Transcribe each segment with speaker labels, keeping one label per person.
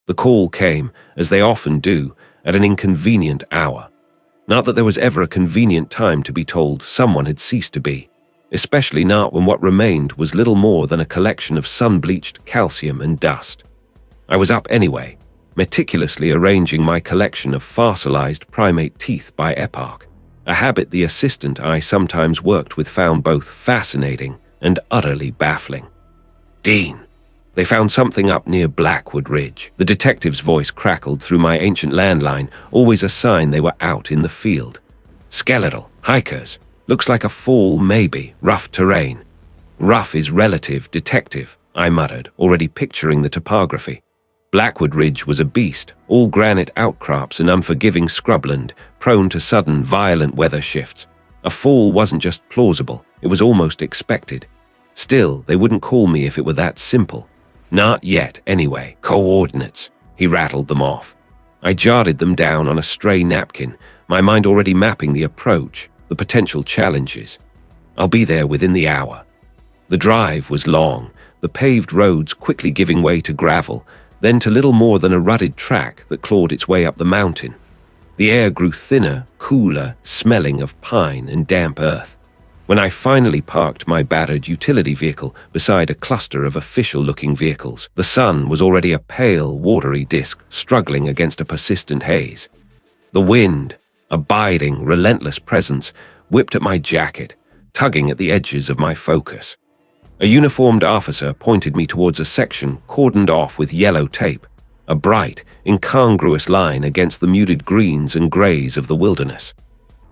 Speaker 1: The call came, as they often do, at an inconvenient hour. Not that there was ever a convenient time to be told someone had ceased to be, especially not when what remained was little more than a collection of sun-bleached calcium and dust. I was up anyway, meticulously arranging my collection of fossilized primate teeth by epoch, a habit the assistant I sometimes worked with found both fascinating and utterly baffling. "Dean, they found something up near Blackwood Ridge." The detective's voice crackled through my ancient landline, always a sign they were out in the field. "Skeletal, hikers. Looks like a fall, maybe. Rough terrain." "Rough is relative, detective," I muttered, already picturing the topography. Blackwood Ridge was a beast, all granite outcrops and unforgiving scrubland, prone to sudden, violent weather shifts. A fall wasn't just plausible, it was almost expected. Still, they wouldn't call me if it were that simple. Not yet, anyway. "Coordinates." He rattled them off. I jotted them down on a stray napkin, my mind already mapping the approach, the potential challenges. "I'll be there within the hour." The drive was long, the paved roads quickly giving way to gravel, then to little more than a rutted track that clawed its way up the mountain. The air grew thinner, cooler, smelling of pine and damp earth. When I finally parked my battered utility vehicle beside a cluster of official-looking vehicles, the sun was already a pale, watery disk struggling against a persistent haze. The wind, a biting, relentless presence, whipped at my jacket, tugging at the edges of my focus. A uniformed officer pointed me towards a section cordoned off with yellow tape, a bright, incongruous line against the muted greens and grays of the wilderness.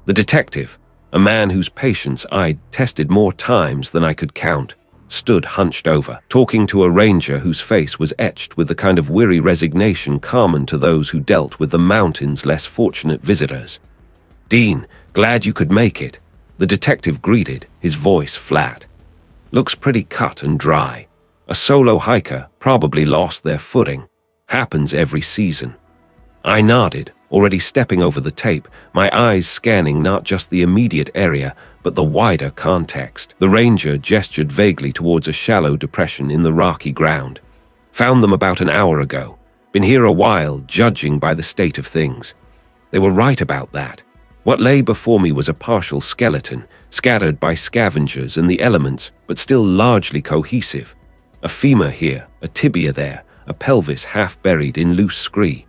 Speaker 1: The detective, a man whose patience I'd tested more times than I could count, stood hunched over, talking to a ranger whose face was etched with the kind of weary resignation common to those who dealt with the mountain's less fortunate visitors. "Dean, glad you could make it," the detective greeted, his voice flat. "Looks pretty cut and dry. A solo hiker probably lost their footing. Happens every season." I nodded, already stepping over the tape, my eyes scanning not just the immediate area, but the wider context. The ranger gestured vaguely towards a shallow depression in the rocky ground. "Found them about an hour ago. Been here a while, judging by the state of things." They were right about that. What lay before me was a partial skeleton, scattered by scavengers and the elements, but still largely cohesive. A femur here, a tibia there, a pelvis half buried in loose scree.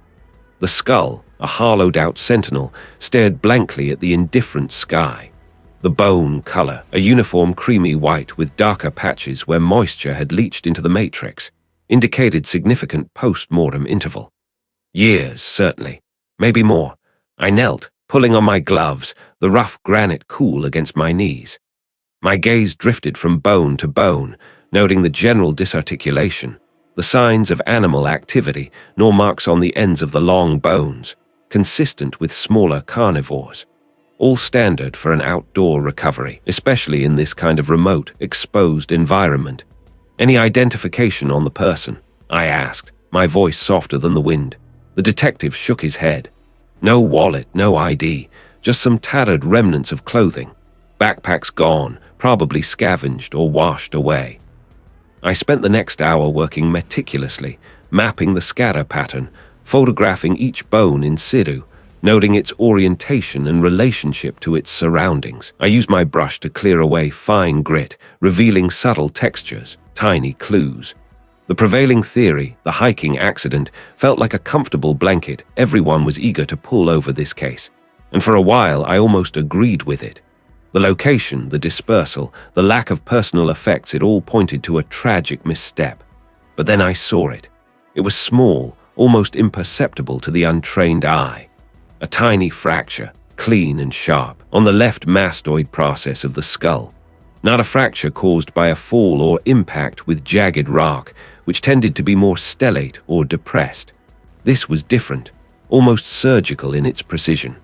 Speaker 1: The skull, a hollowed-out sentinel, stared blankly at the indifferent sky. The bone color, a uniform creamy white with darker patches where moisture had leached into the matrix, indicated significant post-mortem interval. Years, certainly. Maybe more. I knelt, pulling on my gloves, the rough granite cool against my knees. My gaze drifted from bone to bone, noting the general disarticulation, the signs of animal activity, nor marks on the ends of the long bones, consistent with smaller carnivores. All standard for an outdoor recovery, especially in this kind of remote, exposed environment. "Any identification on the person?" I asked, my voice softer than the wind. The detective shook his head. "No wallet, no ID, just some tattered remnants of clothing. Backpacks gone, probably scavenged or washed away." I spent the next hour working meticulously, mapping the scatter pattern, photographing each bone in situ, noting its orientation and relationship to its surroundings. I used my brush to clear away fine grit, revealing subtle textures, tiny clues. The prevailing theory, the hiking accident, felt like a comfortable blanket everyone was eager to pull over this case. And for a while, I almost agreed with it. The location, the dispersal, the lack of personal effects, it all pointed to a tragic misstep. But then I saw it. It was small, almost imperceptible to the untrained eye. A tiny fracture, clean and sharp, on the left mastoid process of the skull. Not a fracture caused by a fall or impact with jagged rock, which tended to be more stellate or depressed. This was different, almost surgical in its precision.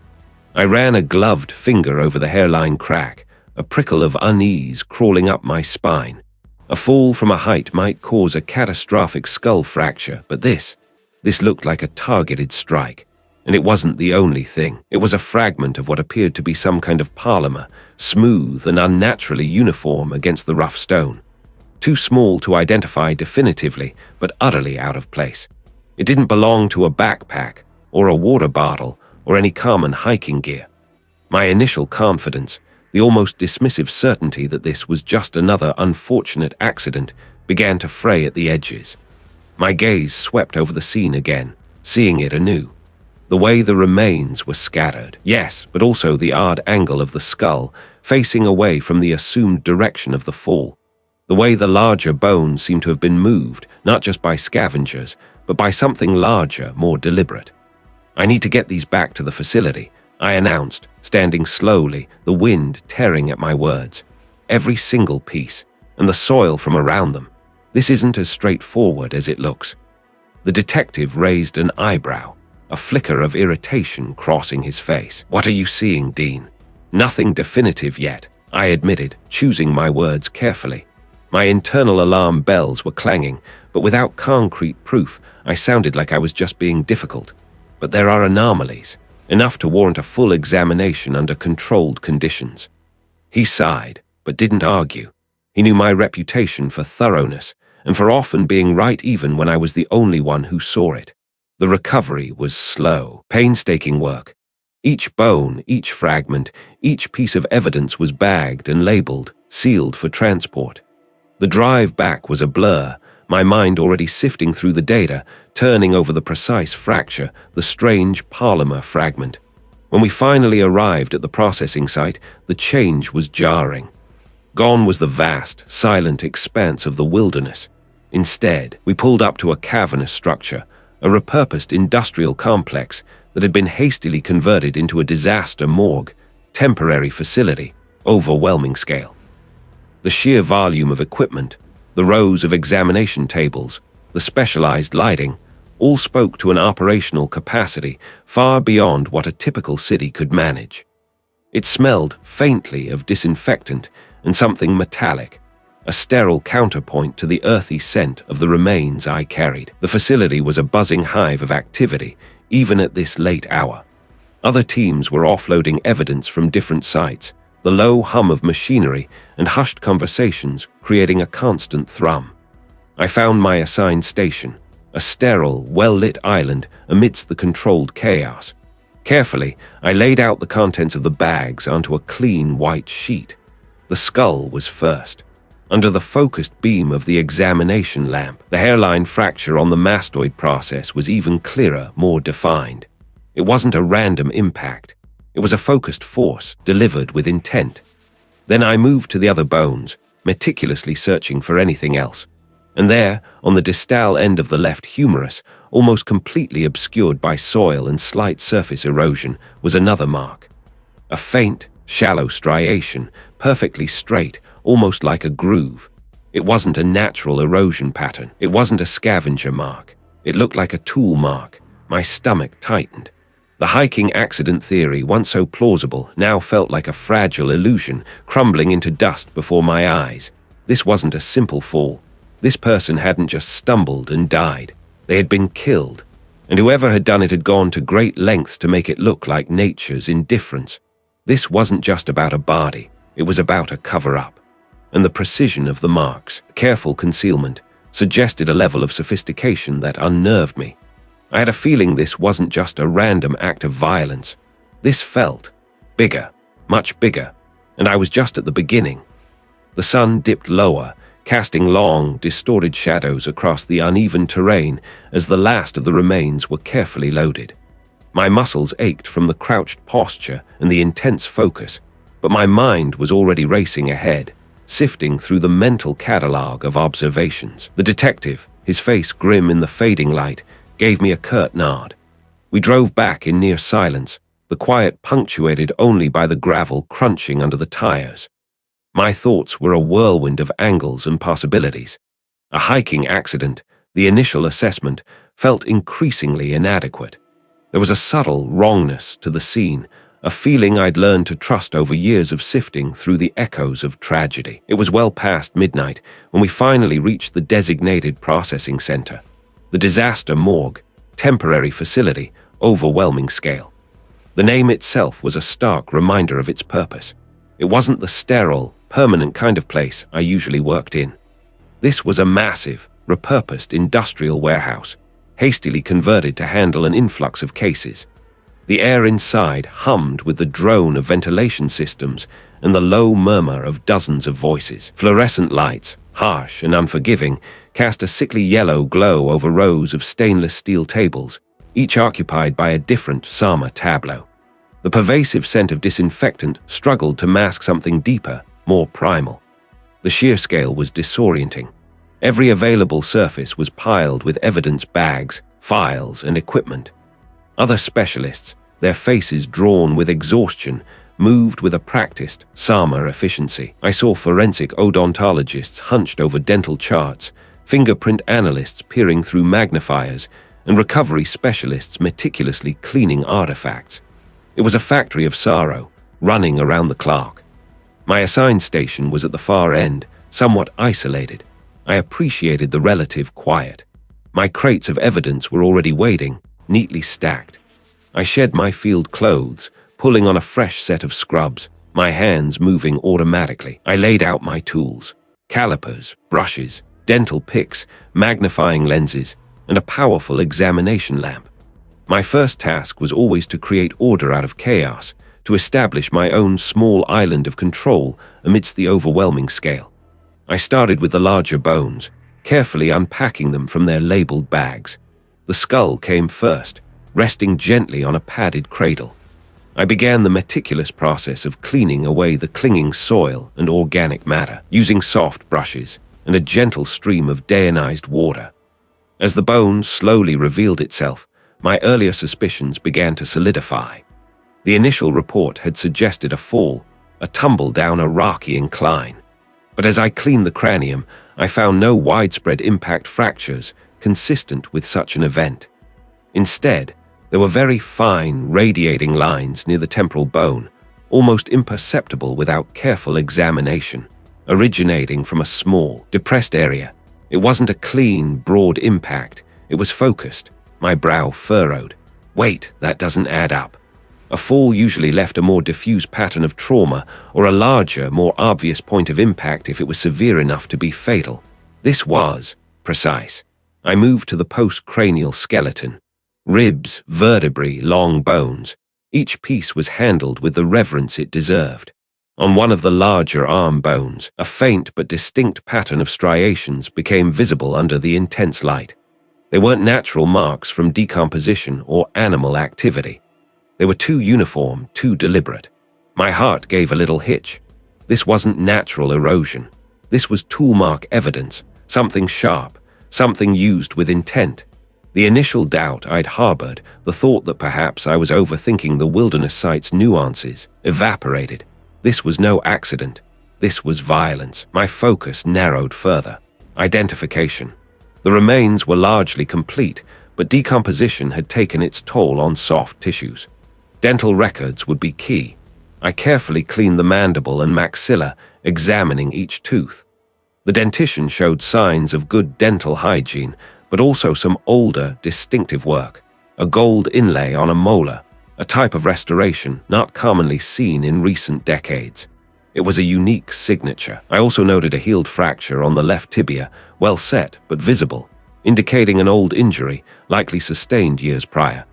Speaker 1: I ran a gloved finger over the hairline crack, a prickle of unease crawling up my spine. A fall from a height might cause a catastrophic skull fracture, but this looked like a targeted strike. And it wasn't the only thing. It was a fragment of what appeared to be some kind of polymer, smooth and unnaturally uniform against the rough stone. Too small to identify definitively, but utterly out of place. It didn't belong to a backpack or a water bottle or any common hiking gear. My initial confidence, the almost dismissive certainty that this was just another unfortunate accident, began to fray at the edges. My gaze swept over the scene again, seeing it anew. The way the remains were scattered, yes, but also the odd angle of the skull, facing away from the assumed direction of the fall. The way the larger bones seemed to have been moved, not just by scavengers, but by something larger, more deliberate. "I need to get these back to the facility," I announced, standing slowly, the wind tearing at my words. "Every single piece, and the soil from around them. This isn't as straightforward as it looks." The detective raised an eyebrow, a flicker of irritation crossing his face. "What are you seeing, Dean?" "Nothing definitive yet," I admitted, choosing my words carefully. My internal alarm bells were clanging, but without concrete proof, I sounded like I was just being difficult. "But there are anomalies, enough to warrant a full examination under controlled conditions." He sighed, but didn't argue. He knew my reputation for thoroughness, and for often being right even when I was the only one who saw it. The recovery was slow, painstaking work. Each bone, each fragment, each piece of evidence was bagged and labeled, sealed for transport. The drive back was a blur, my mind already sifting through the data, turning over the precise fracture, the strange polymer fragment. When we finally arrived at the processing site, the change was jarring. Gone was the vast, silent expanse of the wilderness. Instead, we pulled up to a cavernous structure, a repurposed industrial complex that had been hastily converted into a disaster morgue, temporary facility, overwhelming scale. The sheer volume of equipment, the rows of examination tables, the specialized lighting, all spoke to an operational capacity far beyond what a typical city could manage. It smelled faintly of disinfectant and something metallic, a sterile counterpoint to the earthy scent of the remains I carried. The facility was a buzzing hive of activity, even at this late hour. Other teams were offloading evidence from different sites, the low hum of machinery and hushed conversations creating a constant thrum. I found my assigned station, a sterile, well-lit island amidst the controlled chaos. Carefully, I laid out the contents of the bags onto a clean white sheet. The skull was first. Under the focused beam of the examination lamp, the hairline fracture on the mastoid process was even clearer, more defined. It wasn't a random impact. It was a focused force, delivered with intent. Then I moved to the other bones, meticulously searching for anything else. And there, on the distal end of the left humerus, almost completely obscured by soil and slight surface erosion, was another mark. A faint, shallow striation, perfectly straight, almost like a groove. It wasn't a natural erosion pattern. It wasn't a scavenger mark. It looked like a tool mark. My stomach tightened. The hiking accident theory, once so plausible, now felt like a fragile illusion, crumbling into dust before my eyes. This wasn't a simple fall. This person hadn't just stumbled and died. They had been killed, and whoever had done it had gone to great lengths to make it look like nature's indifference. This wasn't just about a body. It was about a cover-up. And the precision of the marks, careful concealment, suggested a level of sophistication that unnerved me. I had a feeling this wasn't just a random act of violence. This felt bigger, much bigger, and I was just at the beginning. The sun dipped lower, casting long, distorted shadows across the uneven terrain as the last of the remains were carefully loaded. My muscles ached from the crouched posture and the intense focus, but my mind was already racing ahead, sifting through the mental catalogue of observations. The detective, his face grim in the fading light, gave me a curt nod. We drove back in near silence, the quiet punctuated only by the gravel crunching under the tires. My thoughts were a whirlwind of angles and possibilities. A hiking accident, the initial assessment, felt increasingly inadequate. There was a subtle wrongness to the scene, a feeling I'd learned to trust over years of sifting through the echoes of tragedy. It was well past midnight when we finally reached the designated processing center. The disaster morgue, temporary facility, overwhelming scale. The name itself was a stark reminder of its purpose. It wasn't the sterile, permanent kind of place I usually worked in. This was a massive, repurposed industrial warehouse, hastily converted to handle an influx of cases. The air inside hummed with the drone of ventilation systems and the low murmur of dozens of voices. Fluorescent lights, harsh and unforgiving, cast a sickly yellow glow over rows of stainless steel tables, each occupied by a different Sama tableau. The pervasive scent of disinfectant struggled to mask something deeper, more primal. The sheer scale was disorienting. Every available surface was piled with evidence bags, files, and equipment. Other specialists, their faces drawn with exhaustion, moved with a practiced Sama efficiency. I saw forensic odontologists hunched over dental charts, fingerprint analysts peering through magnifiers, and recovery specialists meticulously cleaning artifacts. It was a factory of sorrow, running around the clock. My assigned station was at the far end, somewhat isolated. I appreciated the relative quiet. My crates of evidence were already waiting, neatly stacked. I shed my field clothes, pulling on a fresh set of scrubs, my hands moving automatically. I laid out my tools: calipers, brushes, dental picks, magnifying lenses, and a powerful examination lamp. My first task was always to create order out of chaos, to establish my own small island of control amidst the overwhelming scale. I started with the larger bones, carefully unpacking them from their labeled bags. The skull came first, resting gently on a padded cradle. I began the meticulous process of cleaning away the clinging soil and organic matter, using soft brushes and a gentle stream of deionized water. As the bone slowly revealed itself, my earlier suspicions began to solidify. The initial report had suggested a fall, a tumble down a rocky incline. But as I cleaned the cranium, I found no widespread impact fractures consistent with such an event. Instead, there were very fine, radiating lines near the temporal bone, almost imperceptible without careful examination, originating from a small, depressed area. It wasn't a clean, broad impact. It was focused, my brow furrowed. Wait, that doesn't add up. A fall usually left a more diffuse pattern of trauma or a larger, more obvious point of impact if it was severe enough to be fatal. This was precise. I moved to the postcranial skeleton. Ribs, vertebrae, long bones. Each piece was handled with the reverence it deserved. On one of the larger arm bones, a faint but distinct pattern of striations became visible under the intense light. They weren't natural marks from decomposition or animal activity. They were too uniform, too deliberate. My heart gave a little hitch. This wasn't natural erosion. This was toolmark evidence, something sharp, something used with intent. The initial doubt I'd harbored, the thought that perhaps I was overthinking the wilderness site's nuances, evaporated. This was no accident. This was violence. My focus narrowed further. Identification. The remains were largely complete, but decomposition had taken its toll on soft tissues. Dental records would be key. I carefully cleaned the mandible and maxilla, examining each tooth. The dentition showed signs of good dental hygiene, but also some older, distinctive work. A gold inlay on a molar, a type of restoration not commonly seen in recent decades. It was a unique signature. I also noted a healed fracture on the left tibia, well set but visible, indicating an old injury, likely sustained years prior.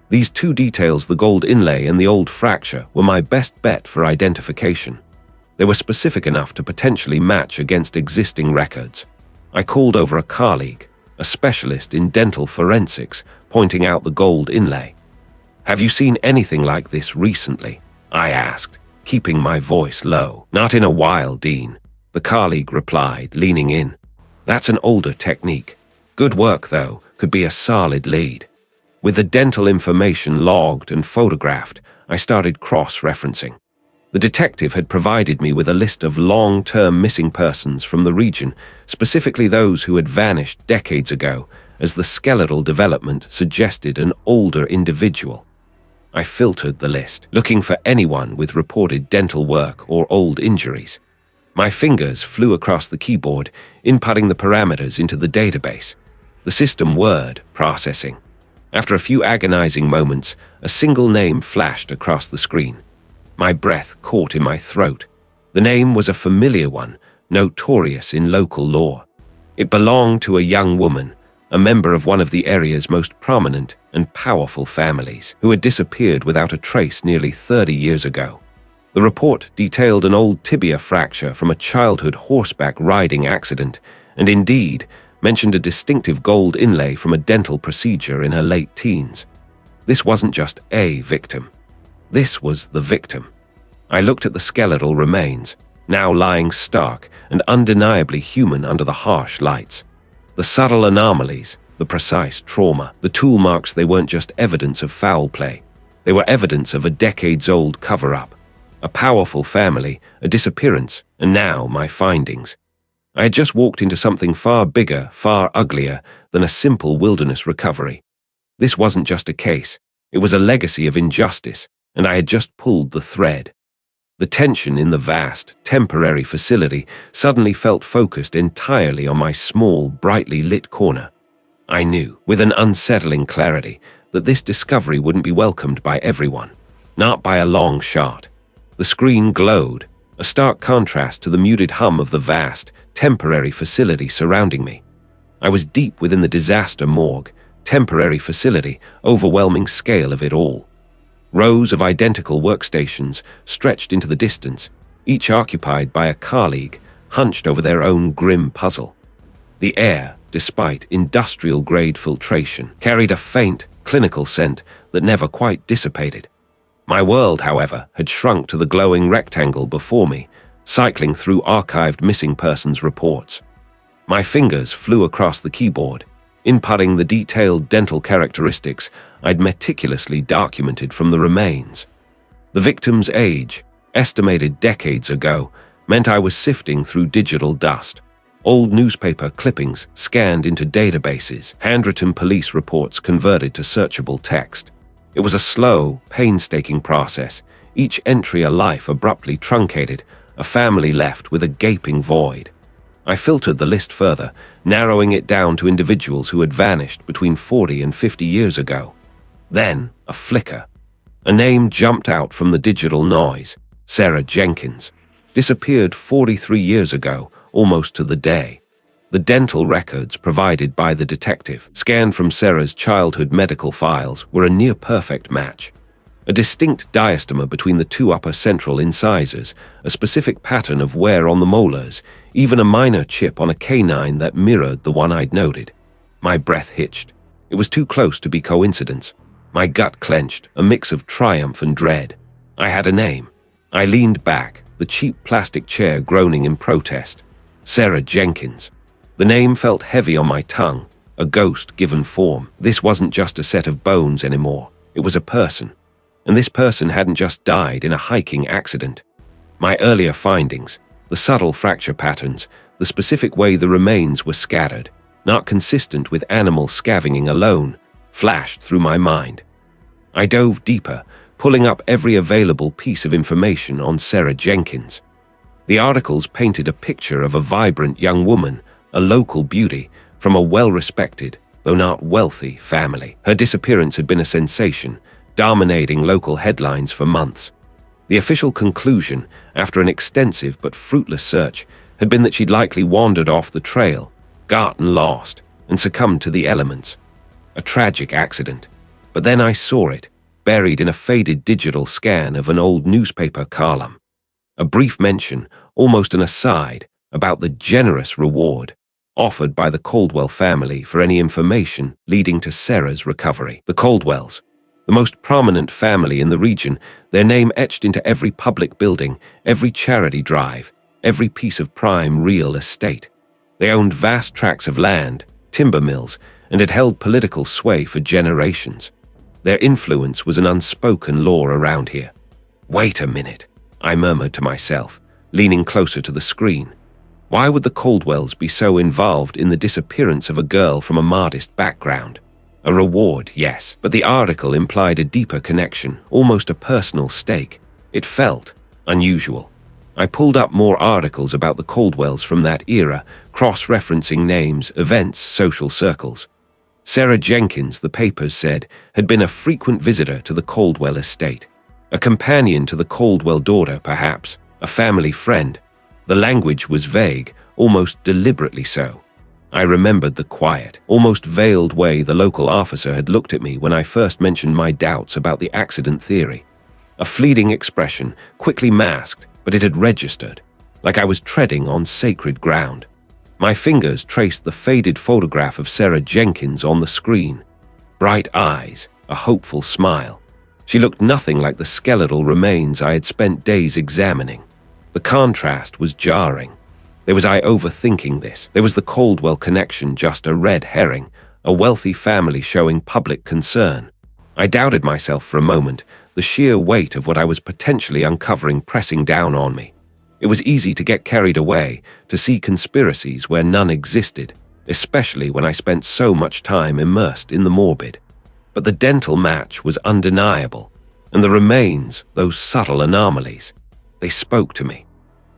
Speaker 1: These two details, the gold inlay and the old fracture, were my best bet for identification. They were specific enough to potentially match against existing records. I called over a colleague, a specialist in dental forensics, pointing out the gold inlay. "Have you seen anything like this recently?" I asked, keeping my voice low. "Not in a while, Dean," the colleague replied, leaning in. "That's an older technique. Good work, though, could be a solid lead." With the dental information logged and photographed, I started cross-referencing. The detective had provided me with a list of long-term missing persons from the region, specifically those who had vanished decades ago, as the skeletal development suggested an older individual. I filtered the list, looking for anyone with reported dental work or old injuries. My fingers flew across the keyboard, inputting the parameters into the database. The system word processing. After a few agonizing moments, a single name flashed across the screen. My breath caught in my throat. The name was a familiar one, notorious in local lore. It belonged to a young woman, a member of one of the area's most prominent and powerful families, who had disappeared without a trace nearly 30 years ago. The report detailed an old tibia fracture from a childhood horseback riding accident, and indeed mentioned a distinctive gold inlay from a dental procedure in her late teens. This wasn't just a victim. This was the victim. I looked at the skeletal remains, now lying stark and undeniably human under the harsh lights. The subtle anomalies, the precise trauma, the tool marks, they weren't just evidence of foul play. They were evidence of a decades-old cover-up. A powerful family, a disappearance, and now my findings. I had just walked into something far bigger, far uglier than a simple wilderness recovery. This wasn't just a case. It was a legacy of injustice, and I had just pulled the thread. The tension in the vast, temporary facility suddenly felt focused entirely on my small, brightly lit corner. I knew, with an unsettling clarity, that this discovery wouldn't be welcomed by everyone. Not by a long shot. The screen glowed, a stark contrast to the muted hum of the vast, temporary facility surrounding me. I was deep within the disaster morgue, temporary facility, overwhelming scale of it all. Rows of identical workstations stretched into the distance, each occupied by a colleague hunched over their own grim puzzle. The air, despite industrial-grade filtration, carried a faint, clinical scent that never quite dissipated. My world, however, had shrunk to the glowing rectangle before me, cycling through archived missing persons reports. My fingers flew across the keyboard, inputting the detailed dental characteristics I'd meticulously documented from the remains. The victim's age, estimated decades ago, meant I was sifting through digital dust. Old newspaper clippings scanned into databases, handwritten police reports converted to searchable text. It was a slow, painstaking process, each entry a life abruptly truncated, a family left with a gaping void. I filtered the list further, narrowing it down to individuals who had vanished between 40 and 50 years ago. Then, a flicker. A name jumped out from the digital noise. Sarah Jenkins. Disappeared 43 years ago, almost to the day. The dental records provided by the detective, scanned from Sarah's childhood medical files, were a near-perfect match. A distinct diastema between the two upper central incisors, a specific pattern of wear on the molars, even a minor chip on a canine that mirrored the one I'd noted. My breath hitched. It was too close to be coincidence. My gut clenched, a mix of triumph and dread. I had a name. I leaned back, the cheap plastic chair groaning in protest. Sarah Jenkins. The name felt heavy on my tongue, a ghost given form. This wasn't just a set of bones anymore. It was a person. And this person hadn't just died in a hiking accident. My earlier findings, the subtle fracture patterns, the specific way the remains were scattered, not consistent with animal scavenging alone, flashed through my mind. I dove deeper, pulling up every available piece of information on Sarah Jenkins. The articles painted a picture of a vibrant young woman, a local beauty, from a well-respected, though not wealthy, family. Her disappearance had been a sensation, dominating local headlines for months. The official conclusion, after an extensive but fruitless search, had been that she'd likely wandered off the trail, gotten lost, and succumbed to the elements. A tragic accident. But then I saw it, buried in a faded digital scan of an old newspaper column. A brief mention, almost an aside, about the generous reward offered by the Caldwell family for any information leading to Sarah's recovery. The Caldwells, the most prominent family in the region, their name etched into every public building, every charity drive, every piece of prime real estate. They owned vast tracts of land, timber mills, and had held political sway for generations. Their influence was an unspoken law around here. Wait a minute, I murmured to myself, leaning closer to the screen. Why would the Caldwells be so involved in the disappearance of a girl from a modest background? A reward, yes, but the article implied a deeper connection, almost a personal stake. It felt unusual. I pulled up more articles about the Caldwells from that era, cross-referencing names, events, social circles. Sarah Jenkins, the papers said, had been a frequent visitor to the Caldwell estate. A companion to the Caldwell daughter, perhaps, a family friend. The language was vague, almost deliberately so. I remembered the quiet, almost veiled way the local officer had looked at me when I first mentioned my doubts about the accident theory. A fleeting expression, quickly masked, but it had registered, like I was treading on sacred ground. My fingers traced the faded photograph of Sarah Jenkins on the screen. Bright eyes, a hopeful smile. She looked nothing like the skeletal remains I had spent days examining. The contrast was jarring. Was I overthinking this? There was the Caldwell connection, just a red herring, a wealthy family showing public concern. I doubted myself for a moment, the sheer weight of what I was potentially uncovering pressing down on me. It was easy to get carried away, to see conspiracies where none existed, especially when I spent so much time immersed in the morbid. But the dental match was undeniable, and the remains, those subtle anomalies, they spoke to me.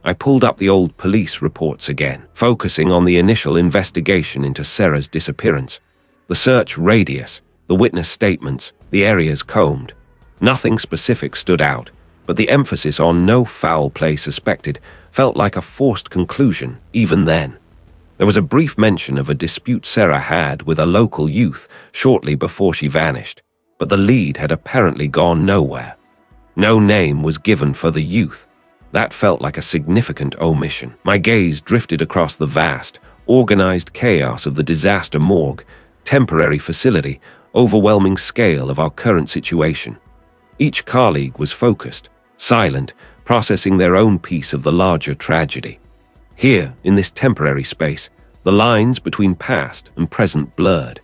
Speaker 1: I pulled up the old police reports again, focusing on the initial investigation into Sarah's disappearance. The search radius, the witness statements, the areas combed. Nothing specific stood out, but the emphasis on no foul play suspected felt like a forced conclusion even then. There was a brief mention of a dispute Sarah had with a local youth shortly before she vanished, but the lead had apparently gone nowhere. No name was given for the youth. That felt like a significant omission. My gaze drifted across the vast, organized chaos of the disaster morgue, temporary facility, overwhelming scale of our current situation. Each colleague was focused, silent, processing their own piece of the larger tragedy. Here, in this temporary space, the lines between past and present blurred.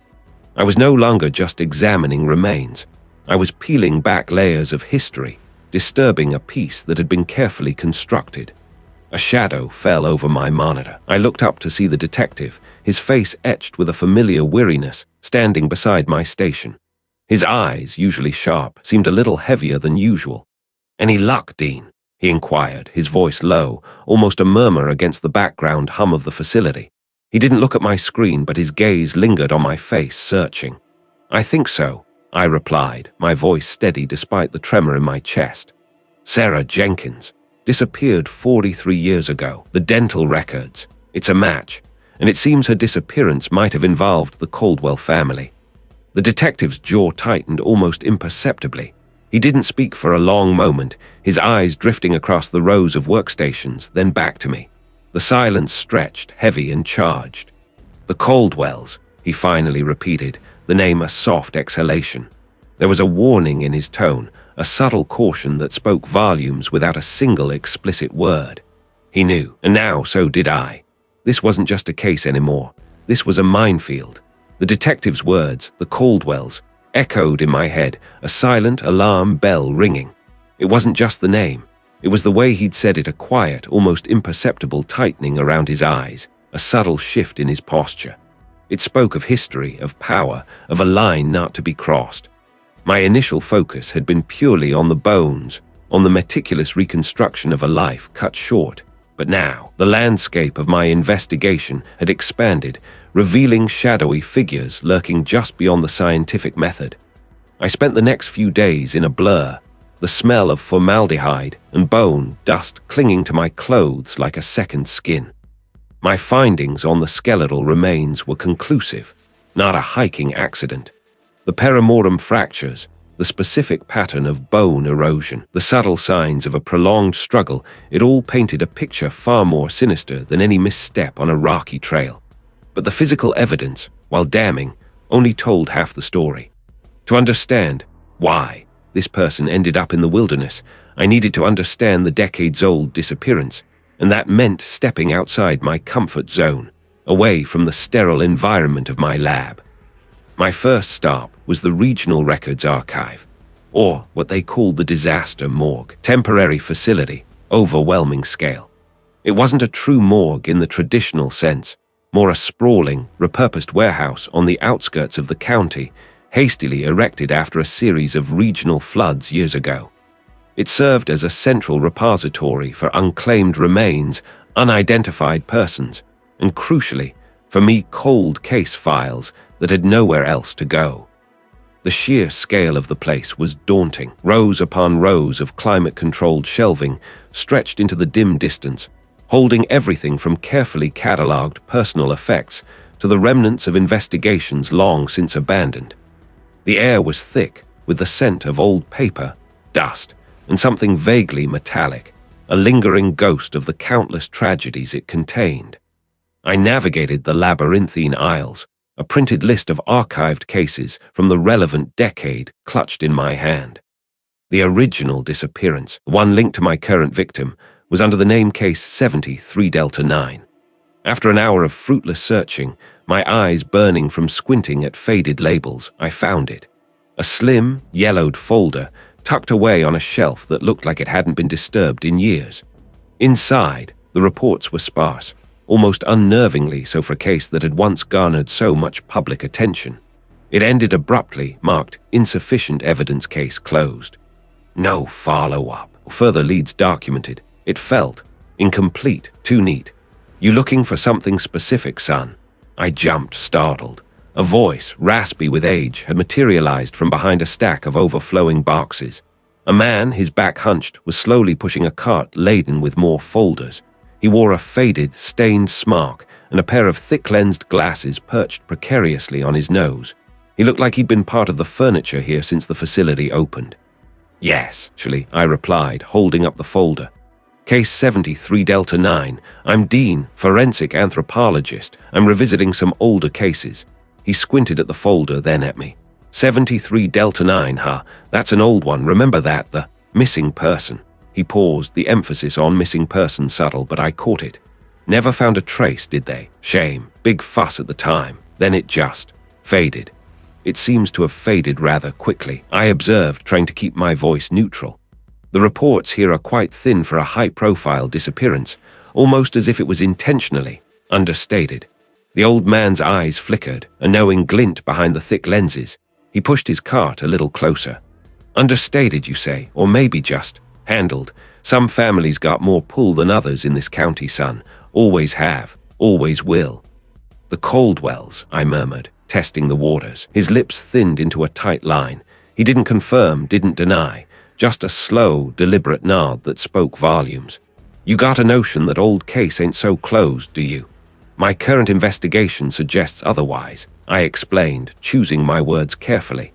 Speaker 1: I was no longer just examining remains. I was peeling back layers of history, disturbing a piece that had been carefully constructed. A shadow fell over my monitor. I looked up to see the detective, his face etched with a familiar weariness, standing beside my station. His eyes, usually sharp, seemed a little heavier than usual. "Any luck, Dean?" he inquired, his voice low, almost a murmur against the background hum of the facility. He didn't look at my screen, but his gaze lingered on my face, searching. "I think so," I replied, my voice steady despite the tremor in my chest. "Sarah Jenkins disappeared 43 years ago. The dental records. It's a match, and it seems her disappearance might have involved the Caldwell family." The detective's jaw tightened almost imperceptibly. He didn't speak for a long moment, his eyes drifting across the rows of workstations, then back to me. The silence stretched, heavy and charged. "The Caldwells," he finally repeated, the name a soft exhalation. There was a warning in his tone, a subtle caution that spoke volumes without a single explicit word. He knew, and now so did I. This wasn't just a case anymore. This was a minefield. The detective's words, the Caldwells, echoed in my head, a silent alarm bell ringing. It wasn't just the name. It was the way he'd said it, a quiet, almost imperceptible tightening around his eyes, a subtle shift in his posture. It spoke of history, of power, of a line not to be crossed. My initial focus had been purely on the bones, on the meticulous reconstruction of a life cut short. But now, the landscape of my investigation had expanded, revealing shadowy figures lurking just beyond the scientific method. I spent the next few days in a blur, the smell of formaldehyde and bone dust clinging to my clothes like a second skin. My findings on the skeletal remains were conclusive, not a hiking accident. The perimortem fractures, the specific pattern of bone erosion, the subtle signs of a prolonged struggle, it all painted a picture far more sinister than any misstep on a rocky trail. But the physical evidence, while damning, only told half the story. To understand why this person ended up in the wilderness, I needed to understand the decades-old disappearance, and that meant stepping outside my comfort zone, away from the sterile environment of my lab. My first stop was the Regional Records Archive, or what they called the disaster morgue, temporary facility, overwhelming scale. It wasn't a true morgue in the traditional sense, more a sprawling, repurposed warehouse on the outskirts of the county, hastily erected after a series of regional floods years ago. It served as a central repository for unclaimed remains, unidentified persons, and crucially, for me, cold case files that had nowhere else to go. The sheer scale of the place was daunting. Rows upon rows of climate-controlled shelving stretched into the dim distance, holding everything from carefully catalogued personal effects to the remnants of investigations long since abandoned. The air was thick with the scent of old paper, dust, and something vaguely metallic, a lingering ghost of the countless tragedies it contained. I navigated the labyrinthine aisles, a printed list of archived cases from the relevant decade clutched in my hand. The original disappearance, the one linked to my current victim, was under the name case 73 Delta 9. After an hour of fruitless searching, my eyes burning from squinting at faded labels, I found it. A slim, yellowed folder tucked away on a shelf that looked like it hadn't been disturbed in years. Inside, the reports were sparse, almost unnervingly so for a case that had once garnered so much public attention. It ended abruptly, marked insufficient evidence, case closed. No follow-up, further leads documented. It felt incomplete, too neat. You looking for something specific, son? I jumped, startled. A voice, raspy with age, had materialized from behind a stack of overflowing boxes. A man, his back hunched, was slowly pushing a cart laden with more folders. He wore a faded, stained smock, and a pair of thick-lensed glasses perched precariously on his nose. He looked like he'd been part of the furniture here since the facility opened. Yes, actually, I replied, holding up the folder. Case 73 Delta 9. I'm Dean, forensic anthropologist. I'm revisiting some older cases. He squinted at the folder, then at me. 73 Delta 9, huh? That's an old one, remember that, the missing person. He paused, the emphasis on missing person subtle, but I caught it. Never found a trace, did they? Shame. Big fuss at the time. Then it just faded. It seems to have faded rather quickly, I observed, trying to keep my voice neutral. The reports here are quite thin for a high-profile disappearance, almost as if it was intentionally understated. The old man's eyes flickered, a knowing glint behind the thick lenses. He pushed his cart a little closer. Understated, you say, or maybe just handled. Some families got more pull than others in this county, son. Always have, always will. The Caldwells, I murmured, testing the waters. His lips thinned into a tight line. He didn't confirm, didn't deny, just a slow, deliberate nod that spoke volumes. You got a notion that old case ain't so closed, do you? My current investigation suggests otherwise, I explained, choosing my words carefully.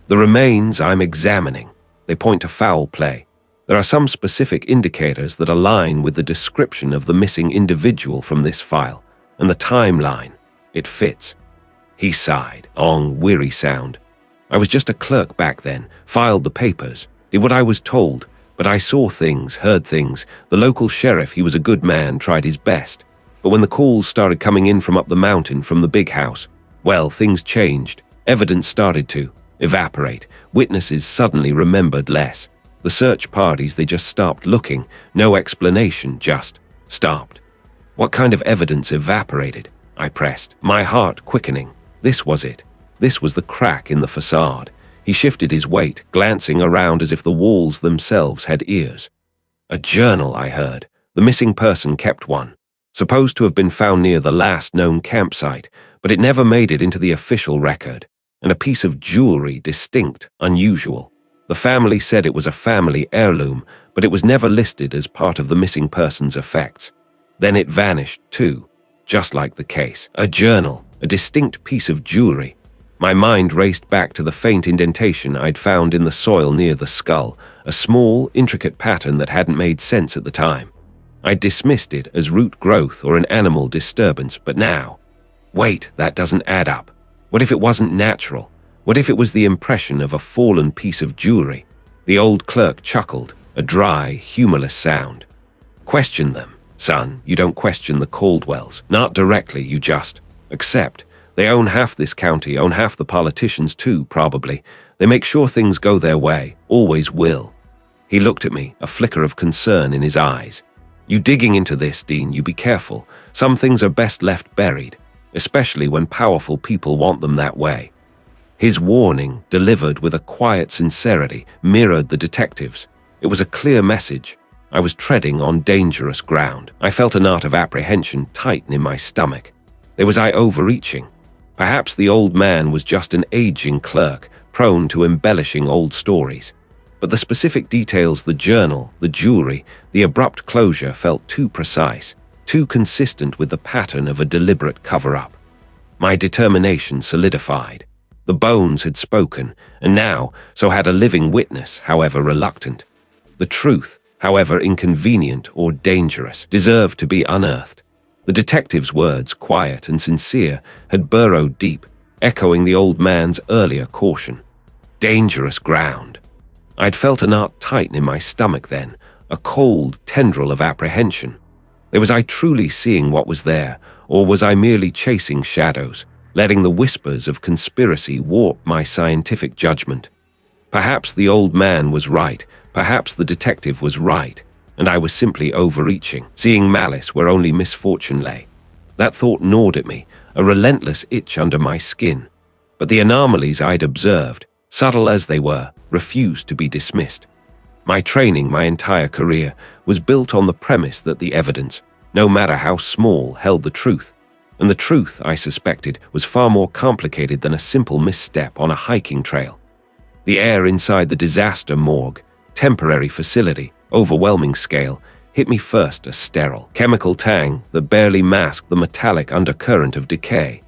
Speaker 1: The remains I'm examining, they point to foul play. There are some specific indicators that align with the description of the missing individual from this file, and the timeline. It fits. He sighed, weary sound. I was just a clerk back then, filed the papers, did what I was told, but I saw things, heard things. The local sheriff, he was a good man, tried his best. But when the calls started coming in from up the mountain, from the big house, well, things changed. Evidence started to evaporate. Witnesses suddenly remembered less. The search parties, they just stopped looking. No explanation, just stopped. What kind of evidence evaporated? I pressed, my heart quickening. This was it. This was the crack in the facade. He shifted his weight, glancing around as if the walls themselves had ears. A journal, I heard. The missing person kept one. Supposed to have been found near the last known campsite, but it never made it into the official record. And a piece of jewelry, distinct, unusual. The family said it was a family heirloom, but it was never listed as part of the missing person's effects. Then it vanished, too, just like the case. A journal, a distinct piece of jewelry. My mind raced back to the faint indentation I'd found in the soil near the skull, a small, intricate pattern that hadn't made sense at the time. I dismissed it as root growth or an animal disturbance, but now... Wait, that doesn't add up. What if it wasn't natural? What if it was the impression of a fallen piece of jewelry? The old clerk chuckled, a dry, humorless sound. Question them, son. You don't question the Caldwells. Not directly, you just accept. They own half this county, own half the politicians too, probably. They make sure things go their way, always will. He looked at me, a flicker of concern in his eyes. You digging into this, Dean, you be careful. Some things are best left buried, especially when powerful people want them that way. His warning, delivered with a quiet sincerity, mirrored the detective's. It was a clear message. I was treading on dangerous ground. I felt a knot of apprehension tighten in my stomach. Was I overreaching? Perhaps the old man was just an aging clerk, prone to embellishing old stories. But the specific details, the journal, the jewelry, the abrupt closure felt too precise, too consistent with the pattern of a deliberate cover-up. My determination solidified. The bones had spoken, and now so had a living witness, however reluctant. The truth, however inconvenient or dangerous, deserved to be unearthed. The detective's words, quiet and sincere, had burrowed deep, echoing the old man's earlier caution. Dangerous ground. I'd felt a knot tighten in my stomach then, a cold tendril of apprehension. Was I truly seeing what was there, or was I merely chasing shadows, letting the whispers of conspiracy warp my scientific judgment? Perhaps the old man was right, perhaps the detective was right, and I was simply overreaching, seeing malice where only misfortune lay. That thought gnawed at me, a relentless itch under my skin. But the anomalies I'd observed, subtle as they were, refused to be dismissed. My training, my entire career, was built on the premise that the evidence, no matter how small, held the truth. And the truth, I suspected, was far more complicated than a simple misstep on a hiking trail. The air inside the disaster morgue, temporary facility, overwhelming scale, hit me first a sterile, chemical tang that barely masked the metallic undercurrent of decay.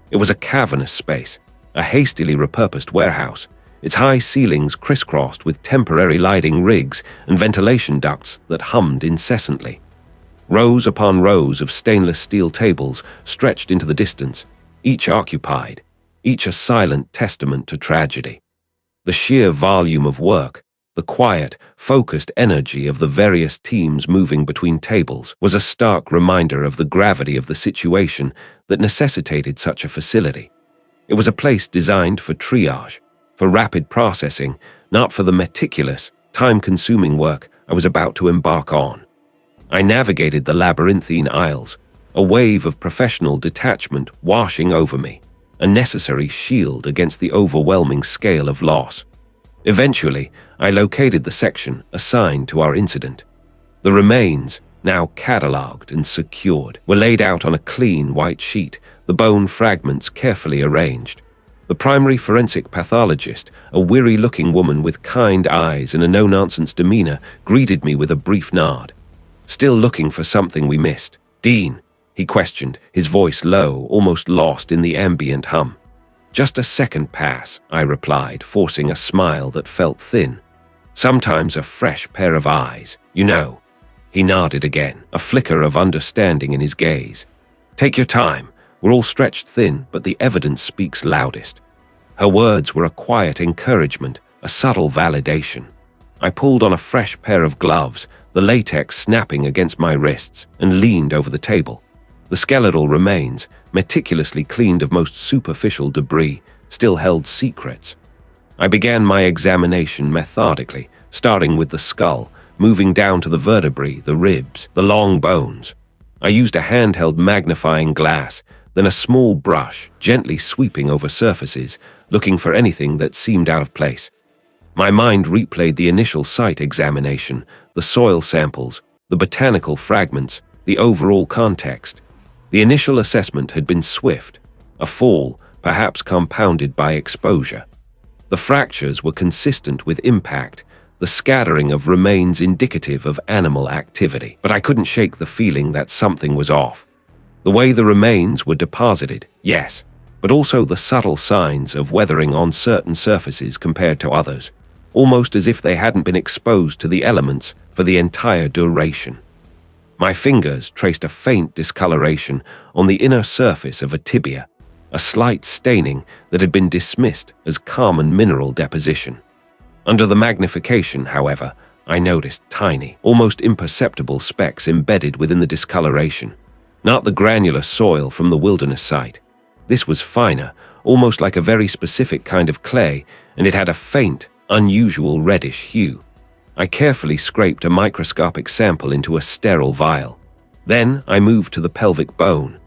Speaker 1: It was a cavernous space, a hastily repurposed warehouse, its high ceilings crisscrossed with temporary lighting rigs and ventilation ducts that hummed incessantly. Rows upon rows of stainless steel tables stretched into the distance, each occupied, each a silent testament to tragedy. The sheer volume of work, the quiet, focused energy of the various teams moving between tables was a stark reminder of the gravity of the situation that necessitated such a facility. It was a place designed for triage, for rapid processing, not for the meticulous, time-consuming work I was about to embark on. I navigated the labyrinthine aisles, a wave of professional detachment washing over me, a necessary shield against the overwhelming scale of loss. Eventually, I located the section assigned to our incident. The remains, now catalogued and secured, were laid out on a clean white sheet, the bone fragments carefully arranged. The primary forensic pathologist, a weary-looking woman with kind eyes and a no-nonsense demeanor, greeted me with a brief nod. "Still looking for something we missed, Dean?" he questioned, his voice low, almost lost in the ambient hum. "Just a second pass," I replied, forcing a smile that felt thin. "Sometimes a fresh pair of eyes, you know." He nodded again, a flicker of understanding in his gaze. "Take your time. We're all stretched thin, but the evidence speaks loudest." Her words were a quiet encouragement, a subtle validation. I pulled on a fresh pair of gloves, the latex snapping against my wrists, and leaned over the table. The skeletal remains, meticulously cleaned of most superficial debris, still held secrets. I began my examination methodically, starting with the skull, moving down to the vertebrae, the ribs, the long bones. I used a handheld magnifying glass, then a small brush, gently sweeping over surfaces, looking for anything that seemed out of place. My mind replayed the initial site examination, the soil samples, the botanical fragments, the overall context. The initial assessment had been swift, a fall, perhaps compounded by exposure. The fractures were consistent with impact, the scattering of remains indicative of animal activity. But I couldn't shake the feeling that something was off. The way the remains were deposited, yes, but also the subtle signs of weathering on certain surfaces compared to others, almost as if they hadn't been exposed to the elements for the entire duration. My fingers traced a faint discoloration on the inner surface of a tibia, a slight staining that had been dismissed as common mineral deposition. Under the magnification, however, I noticed tiny, almost imperceptible specks embedded within the discoloration. Not the granular soil from the wilderness site. This was finer, almost like a very specific kind of clay, and it had a faint, unusual reddish hue. I carefully scraped a microscopic sample into a sterile vial. Then I moved to the pelvic bone.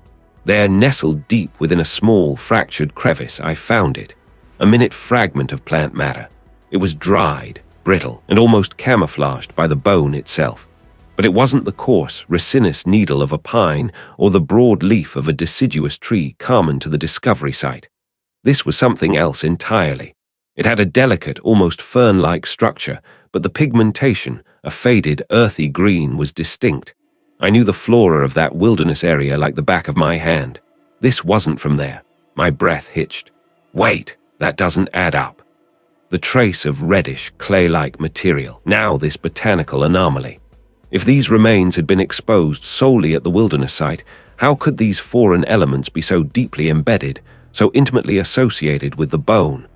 Speaker 1: There, nestled deep within a small, fractured crevice, I found it. A minute fragment of plant matter. It was dried, brittle, and almost camouflaged by the bone itself. But it wasn't the coarse, resinous needle of a pine or the broad leaf of a deciduous tree common to the discovery site. This was something else entirely. It had a delicate, almost fern-like structure, but the pigmentation, a faded, earthy green, was distinct. I knew the flora of that wilderness area like the back of my hand. This wasn't from there. My breath hitched. Wait, that doesn't add up. The trace of reddish, clay-like material, now this botanical anomaly. If these remains had been exposed solely at the wilderness site, how could these foreign elements be so deeply embedded, so intimately associated with the bone?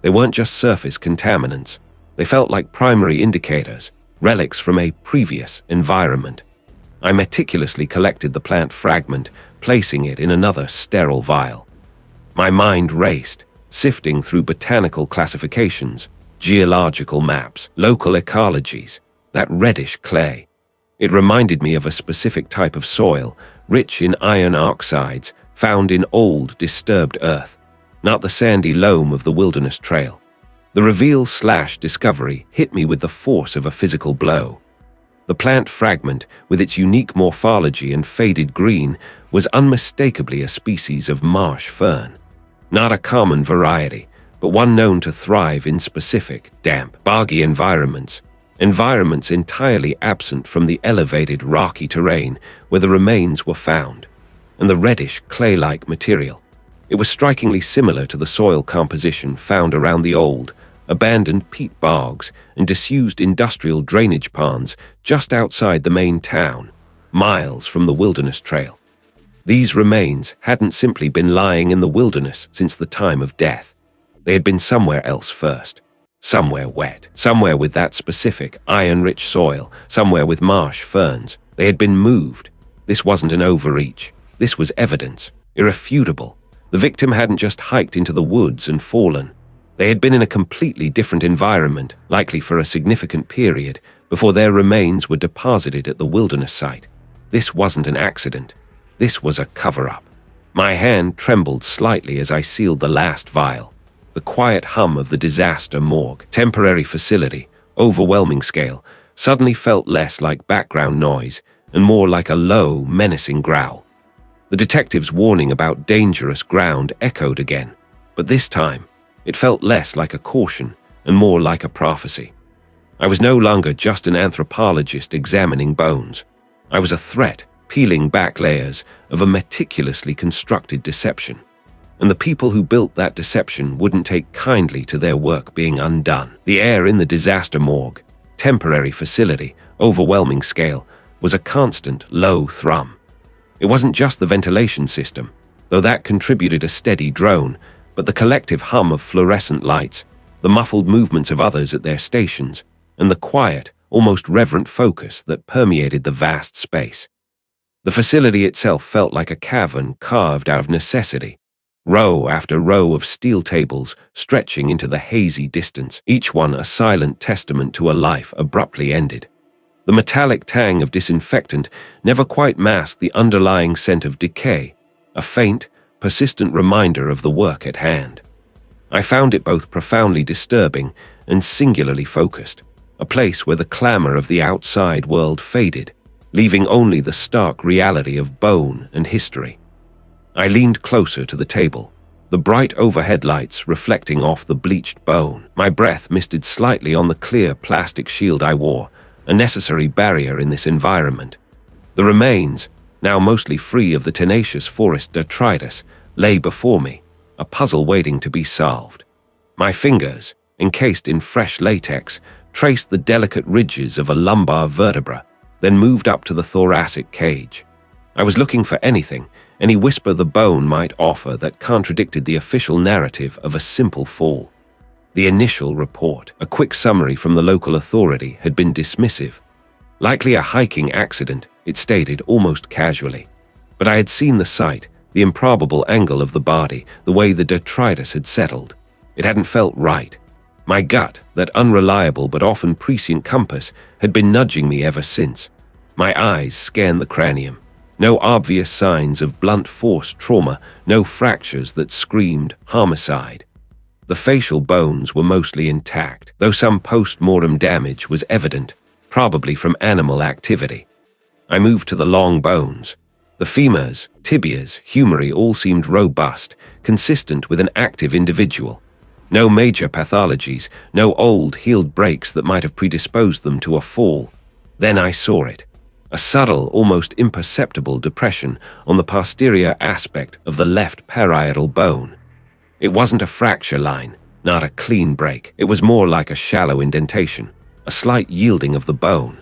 Speaker 1: They weren't just surface contaminants. They felt like primary indicators, relics from a previous environment. I meticulously collected the plant fragment, placing it in another sterile vial. My mind raced, sifting through botanical classifications, geological maps, local ecologies, that reddish clay. It reminded me of a specific type of soil, rich in iron oxides, found in old, disturbed earth, not the sandy loam of the wilderness trail. The reveal/discovery hit me with the force of a physical blow. The plant fragment, with its unique morphology and faded green, was unmistakably a species of marsh fern. Not a common variety, but one known to thrive in specific, damp, boggy environments entirely absent from the elevated, rocky terrain where the remains were found, and the reddish, clay-like material. It was strikingly similar to the soil composition found around the old, abandoned peat bogs and disused industrial drainage ponds just outside the main town, miles from the wilderness trail. These remains hadn't simply been lying in the wilderness since the time of death. They had been somewhere else first. Somewhere wet, somewhere with that specific iron-rich soil, somewhere with marsh ferns. They had been moved. This wasn't an overreach. This was evidence, irrefutable. The victim hadn't just hiked into the woods and fallen. They had been in a completely different environment, likely for a significant period, before their remains were deposited at the wilderness site. This wasn't an accident. This was a cover-up. My hand trembled slightly as I sealed the last vial. The quiet hum of the disaster morgue, temporary facility, overwhelming scale, suddenly felt less like background noise and more like a low, menacing growl. The detective's warning about dangerous ground echoed again, but this time, it felt less like a caution and more like a prophecy. I was no longer just an anthropologist examining bones. I was a threat, peeling back layers of a meticulously constructed deception. And the people who built that deception wouldn't take kindly to their work being undone. The air in the disaster morgue, temporary facility, overwhelming scale, was a constant, low thrum. It wasn't just the ventilation system, though that contributed a steady drone, but the collective hum of fluorescent lights, the muffled movements of others at their stations, and the quiet, almost reverent focus that permeated the vast space. The facility itself felt like a cavern carved out of necessity, row after row of steel tables stretching into the hazy distance, each one a silent testament to a life abruptly ended. The metallic tang of disinfectant never quite masked the underlying scent of decay, a faint, persistent reminder of the work at hand. I found it both profoundly disturbing and singularly focused, a place where the clamor of the outside world faded, leaving only the stark reality of bone and history. I leaned closer to the table, the bright overhead lights reflecting off the bleached bone. My breath misted slightly on the clear plastic shield I wore, a necessary barrier in this environment. The remains, now mostly free of the tenacious forest detritus, lay before me, a puzzle waiting to be solved. My fingers, encased in fresh latex, traced the delicate ridges of a lumbar vertebra, then moved up to the thoracic cage. I was looking for anything, any whisper the bone might offer that contradicted the official narrative of a simple fall. The initial report, a quick summary from the local authority, had been dismissive. Likely a hiking accident, it stated almost casually. But I had seen the site, the improbable angle of the body, the way the detritus had settled. It hadn't felt right. My gut, that unreliable but often prescient compass, had been nudging me ever since. My eyes scanned the cranium. No obvious signs of blunt force trauma, no fractures that screamed homicide. The facial bones were mostly intact, though some post-mortem damage was evident, probably from animal activity. I moved to the long bones. The femurs, tibias, humeri all seemed robust, consistent with an active individual. No major pathologies, no old, healed breaks that might have predisposed them to a fall. Then I saw it. a subtle, almost imperceptible depression on the posterior aspect of the left parietal bone. It wasn't a fracture line, not a clean break. It was more like a shallow indentation, a slight yielding of the bone.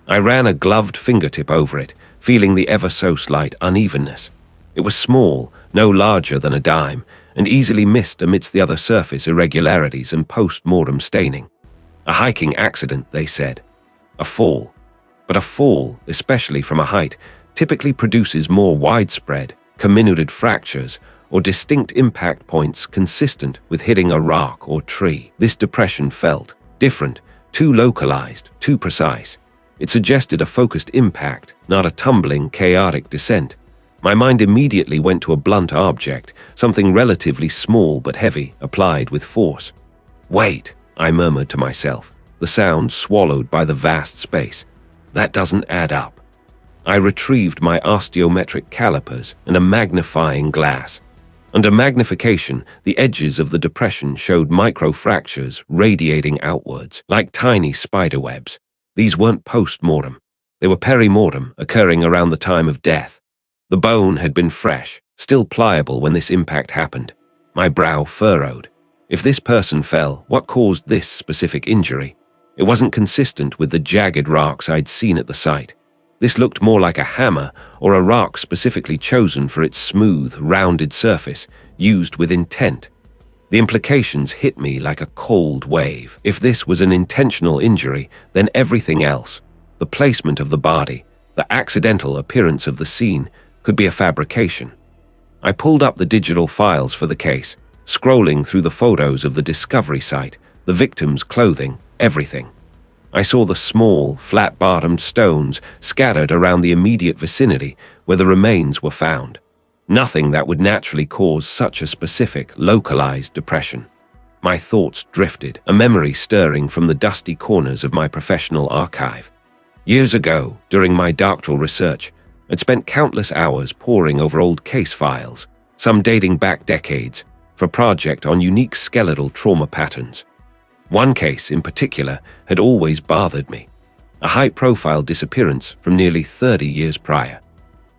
Speaker 1: I ran a gloved fingertip over it, feeling the ever-so-slight unevenness. It was small, no larger than a dime, and easily missed amidst the other surface irregularities and post-mortem staining. A hiking accident, they said. A fall. But a fall, especially from a height, typically produces more widespread, comminuted fractures or distinct impact points consistent with hitting a rock or tree. This depression felt different, too localized, too precise. It suggested a focused impact, not a tumbling, chaotic descent. My mind immediately went to a blunt object, something relatively small but heavy, applied with force. "Wait," I murmured to myself, the sound swallowed by the vast space. "That doesn't add up." I retrieved my osteometric calipers and a magnifying glass. Under magnification, the edges of the depression showed microfractures radiating outwards, like tiny spiderwebs. These weren't post-mortem. They were peri-mortem, occurring around the time of death. The bone had been fresh, still pliable when this impact happened. My brow furrowed. If this person fell, what caused this specific injury? It wasn't consistent with the jagged rocks I'd seen at the site. This looked more like a hammer or a rock specifically chosen for its smooth, rounded surface, used with intent. The implications hit me like a cold wave. If this was an intentional injury, then everything else, the placement of the body, the accidental appearance of the scene, could be a fabrication. I pulled up the digital files for the case, scrolling through the photos of the discovery site, the victim's clothing, everything. I saw the small, flat-bottomed stones scattered around the immediate vicinity where the remains were found. Nothing that would naturally cause such a specific, localized depression. My thoughts drifted, a memory stirring from the dusty corners of my professional archive. Years ago, during my doctoral research, I'd spent countless hours poring over old case files, some dating back decades, for a project on unique skeletal trauma patterns. One case, in particular, had always bothered me. A high-profile disappearance from nearly 30 years prior.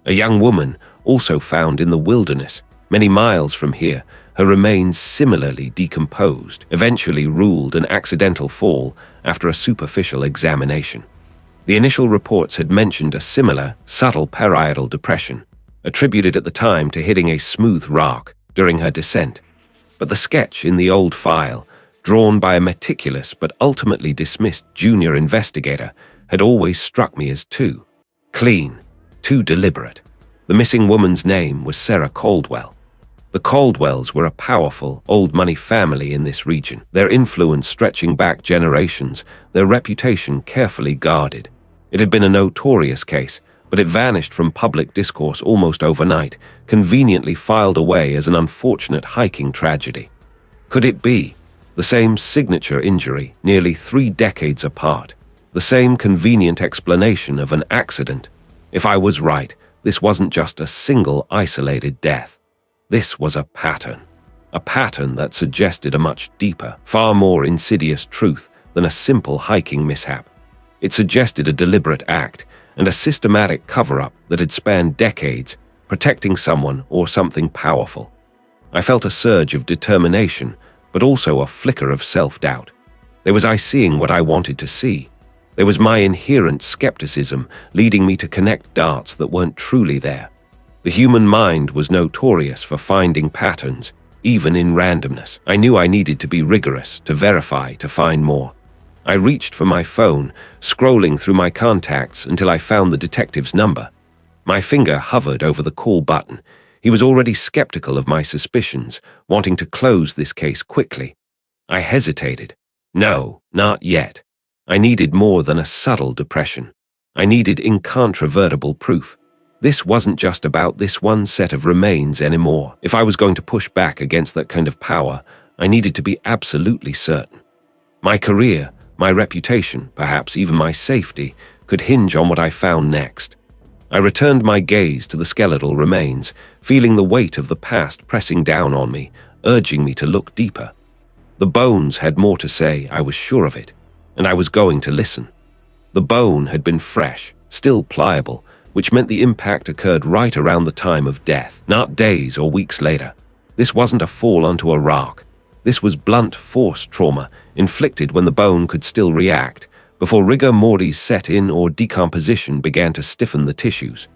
Speaker 1: A young woman, also found in the wilderness, many miles from here, her remains similarly decomposed, eventually ruled an accidental fall after a superficial examination. The initial reports had mentioned a similar, subtle parietal depression, attributed at the time to hitting a smooth rock during her descent. But the sketch in the old file, drawn by a meticulous but ultimately dismissed junior investigator, had always struck me as too clean, too deliberate. The missing woman's name was Sarah Caldwell. The Caldwells were a powerful, old-money family in this region, their influence stretching back generations, their reputation carefully guarded. It had been a notorious case, but it vanished from public discourse almost overnight, conveniently filed away as an unfortunate hiking tragedy. Could it be the same signature injury nearly 3 decades apart? The same convenient explanation of an accident? If I was right, this wasn't just a single isolated death. This was a pattern that suggested a much deeper, far more insidious truth than a simple hiking mishap. It suggested a deliberate act and a systematic cover-up that had spanned decades, protecting someone or something powerful. I felt a surge of determination, but also a flicker of self-doubt. There was I seeing what I wanted to see. There was my inherent skepticism leading me to connect dots that weren't truly there. The human mind was notorious for finding patterns, even in randomness. I knew I needed to be rigorous, to verify, to find more. I reached for my phone, scrolling through my contacts until I found the detective's number. My finger hovered over the call button. He was already skeptical of my suspicions, wanting to close this case quickly. I hesitated. No, not yet. I needed more than a subtle depression. I needed incontrovertible proof. This wasn't just about this one set of remains anymore. If I was going to push back against that kind of power, I needed to be absolutely certain. My career, my reputation, perhaps even my safety, could hinge on what I found next. I returned my gaze to the skeletal remains, feeling the weight of the past pressing down on me, urging me to look deeper. The bones had more to say, I was sure of it, and I was going to listen. The bone had been fresh, still pliable, which meant the impact occurred right around the time of death, not days or weeks later. This wasn't a fall onto a rock. This was blunt force trauma, inflicted when the bone could still react, before rigor mortis set in or decomposition began to stiffen the tissues.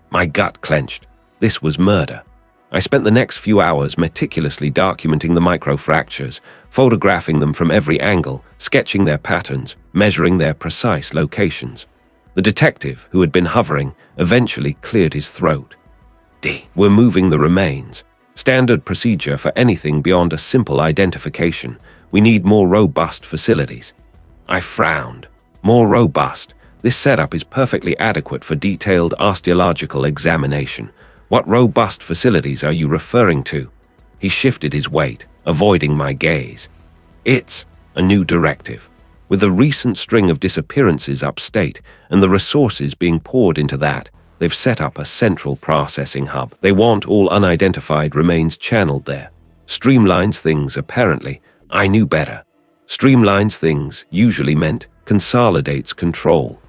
Speaker 1: My gut clenched. This was murder. I spent the next few hours meticulously documenting the microfractures, photographing them from every angle, sketching their patterns, measuring their precise locations. The detective, who had been hovering, eventually cleared his throat. We're moving the remains. Standard procedure for anything beyond a simple identification. We need more robust facilities. I frowned. More robust. This setup is perfectly adequate for detailed osteological examination. What robust facilities are you referring to? He shifted his weight, avoiding my gaze. It's a new directive. With the recent string of disappearances upstate and the resources being poured into that, they've set up a central processing hub. They want all unidentified remains channeled there. Streamlines things, apparently. I knew better. Streamlines things usually meant consolidates control.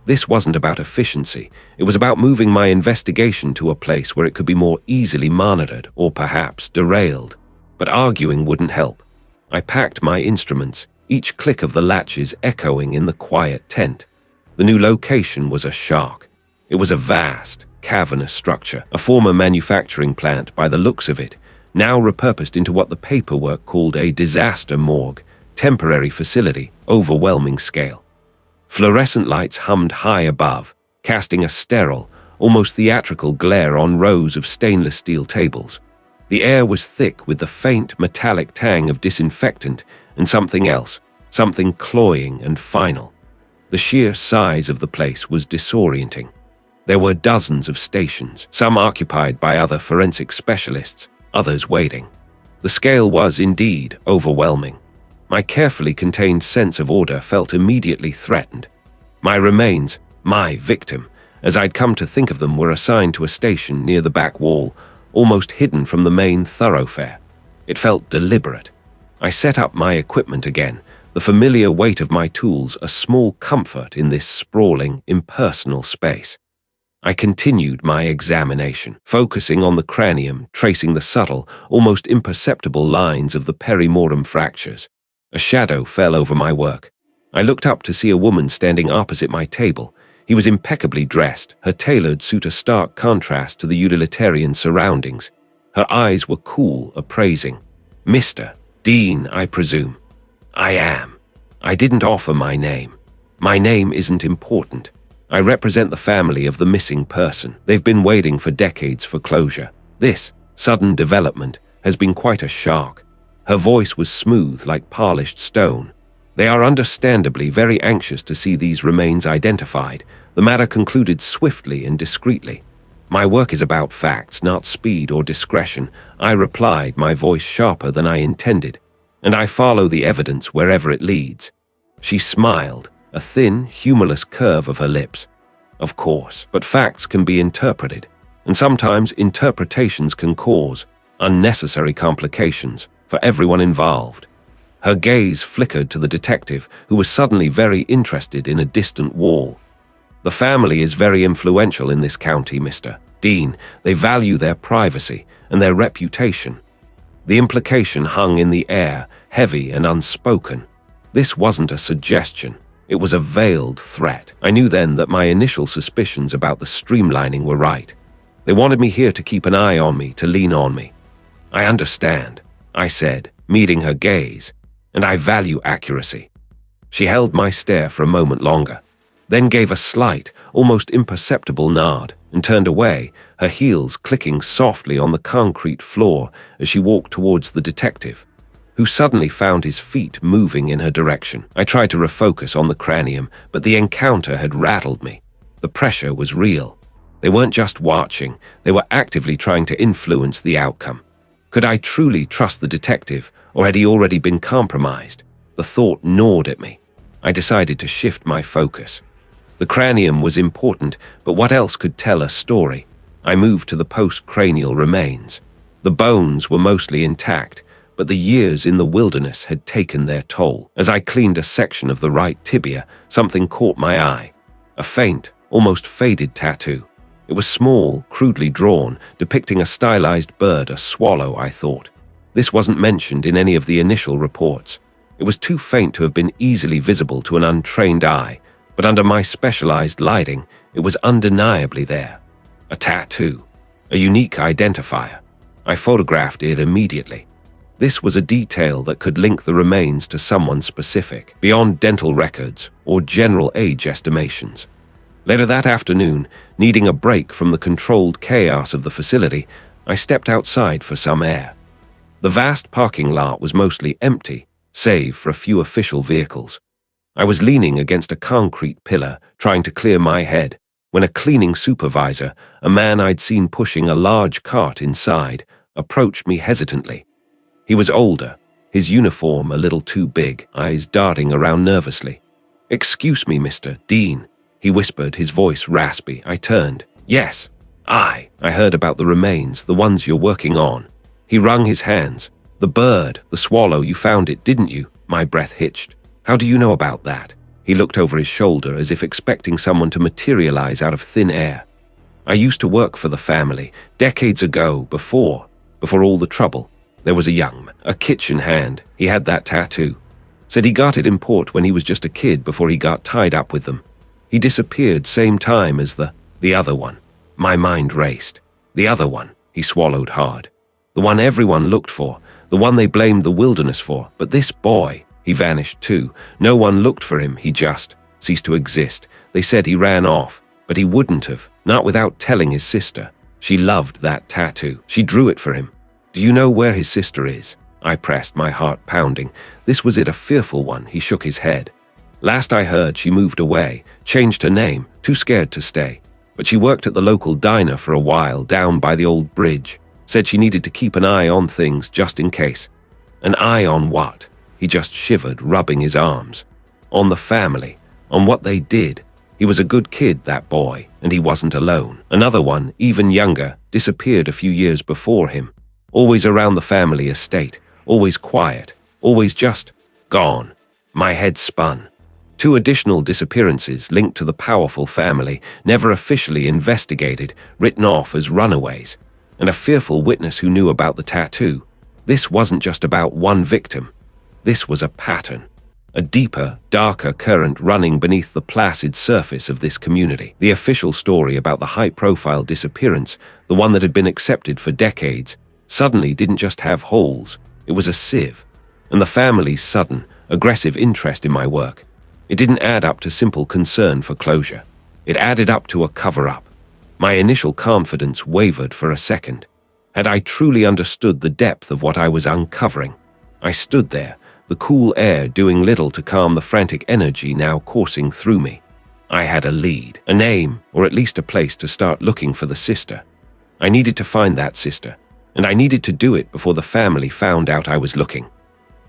Speaker 1: This wasn't about efficiency. It was about moving my investigation to a place where it could be more easily monitored or perhaps derailed. But arguing wouldn't help. I packed my instruments, each click of the latches echoing in the quiet tent. The new location was a shock. It was a vast, cavernous structure, a former manufacturing plant by the looks of it, now repurposed into what the paperwork called a disaster morgue, temporary facility, overwhelming scale. Fluorescent lights hummed high above, casting a sterile, almost theatrical glare on rows of stainless steel tables. The air was thick with the faint metallic tang of disinfectant and something else, something cloying and final. The sheer size of the place was disorienting. There were dozens of stations, some occupied by other forensic specialists, others waiting. The scale was indeed overwhelming. My carefully contained sense of order felt immediately threatened. My remains, my victim, as I'd come to think of them, were assigned to a station near the back wall, almost hidden from the main thoroughfare. It felt deliberate. I set up my equipment again, the familiar weight of my tools a small comfort in this sprawling, impersonal space. I continued my examination, focusing on the cranium, tracing the subtle, almost imperceptible lines of the perimortem fractures. A shadow fell over my work. I looked up to see a woman standing opposite my table. He was impeccably dressed, her tailored suit a stark contrast to the utilitarian surroundings. Her eyes were cool, appraising. "Mr. Dean, I presume." "I am." I didn't offer my name. "My name isn't important. I represent the family of the missing person. They've been waiting for decades for closure. This sudden development has been quite a shock." Her voice was smooth like polished stone. "They are understandably very anxious to see these remains identified." The matter concluded swiftly and discreetly. "My work is about facts, not speed or discretion," I replied, my voice sharper than I intended. "And I follow the evidence wherever it leads." She smiled, a thin, humorless curve of her lips. "Of course, but facts can be interpreted, and sometimes interpretations can cause unnecessary complications for everyone involved." Her gaze flickered to the detective, who was suddenly very interested in a distant wall. "The family is very influential in this county, Mr. Dean. They value their privacy and their reputation." The implication hung in the air, heavy and unspoken. This wasn't a suggestion. It was a veiled threat. I knew then that my initial suspicions about the streamlining were right. They wanted me here to keep an eye on me, to lean on me. "I understand," I said, meeting her gaze, "and I value accuracy." She held my stare for a moment longer, then gave a slight, almost imperceptible nod and turned away, her heels clicking softly on the concrete floor as she walked towards the detective, who suddenly found his feet moving in her direction. I tried to refocus on the cranium, but the encounter had rattled me. The pressure was real. They weren't just watching, they were actively trying to influence the outcome. Could I truly trust the detective, or had he already been compromised? The thought gnawed at me. I decided to shift my focus. The cranium was important, but what else could tell a story? I moved to the post-cranial remains. The bones were mostly intact, but the years in the wilderness had taken their toll. As I cleaned a section of the right tibia, something caught my eye. A faint, almost faded tattoo. It was small, crudely drawn, depicting a stylized bird, a swallow, I thought. This wasn't mentioned in any of the initial reports. It was too faint to have been easily visible to an untrained eye, but under my specialized lighting, it was undeniably there. A tattoo. A unique identifier. I photographed it immediately. This was a detail that could link the remains to someone specific, beyond dental records or general age estimations. Later that afternoon, needing a break from the controlled chaos of the facility, I stepped outside for some air. The vast parking lot was mostly empty, save for a few official vehicles. I was leaning against a concrete pillar, trying to clear my head, when a cleaning supervisor, a man I'd seen pushing a large cart inside, approached me hesitantly. He was older, his uniform a little too big, eyes darting around nervously. "Excuse me, Mr. Dean," he whispered, his voice raspy. I turned. "Yes, I heard about the remains, the ones you're working on." He wrung his hands. "The bird, the swallow, you found it, didn't you?" My breath hitched. "How do you know about that?" He looked over his shoulder as if expecting someone to materialize out of thin air. "I used to work for the family, decades ago, before all the trouble. There was a kitchen hand. He had that tattoo. Said he got it in port when he was just a kid before he got tied up with them. He disappeared same time as the other one." My mind raced. "The other one," he swallowed hard. "The one everyone looked for, the one they blamed the wilderness for. But this boy, he vanished too. No one looked for him, he just ceased to exist. They said he ran off, but he wouldn't have, not without telling his sister. She loved that tattoo. She drew it for him. Do you know where his sister is?" I pressed, my heart pounding. This was it, a fearful one. He shook his head. "Last I heard, she moved away, changed her name, too scared to stay. But she worked at the local diner for a while, down by the old bridge. Said she needed to keep an eye on things just in case." "An eye on what?" He just shivered, rubbing his arms. "On the family, on what they did. He was a good kid, that boy, and he wasn't alone. Another one, even younger, disappeared a few years before him. Always around the family estate, always quiet, always just gone." My head spun. 2 additional disappearances linked to the powerful family, never officially investigated, written off as runaways. And a fearful witness who knew about the tattoo. This wasn't just about one victim. This was a pattern. A deeper, darker current running beneath the placid surface of this community. The official story about the high-profile disappearance, the one that had been accepted for decades, suddenly didn't just have holes. It was a sieve. And the family's sudden, aggressive interest in my work, it didn't add up to simple concern for closure. It added up to a cover-up. My initial confidence wavered for a second. Had I truly understood the depth of what I was uncovering? I stood there, the cool air doing little to calm the frantic energy now coursing through me. I had a lead, a name, or at least a place to start looking for the sister. I needed to find that sister, and I needed to do it before the family found out I was looking.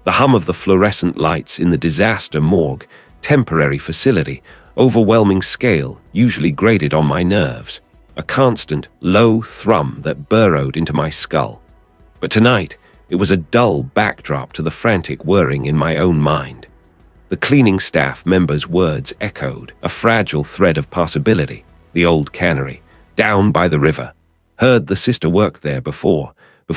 Speaker 1: The hum of the fluorescent lights in the disaster morgue, temporary facility, overwhelming scale, usually grated on my nerves. A constant, low thrum that burrowed into my skull. But tonight, it was a dull backdrop to the frantic whirring in my own mind. The cleaning staff member's words echoed, a fragile thread of possibility. The old cannery, down by the river. Heard the sister work there before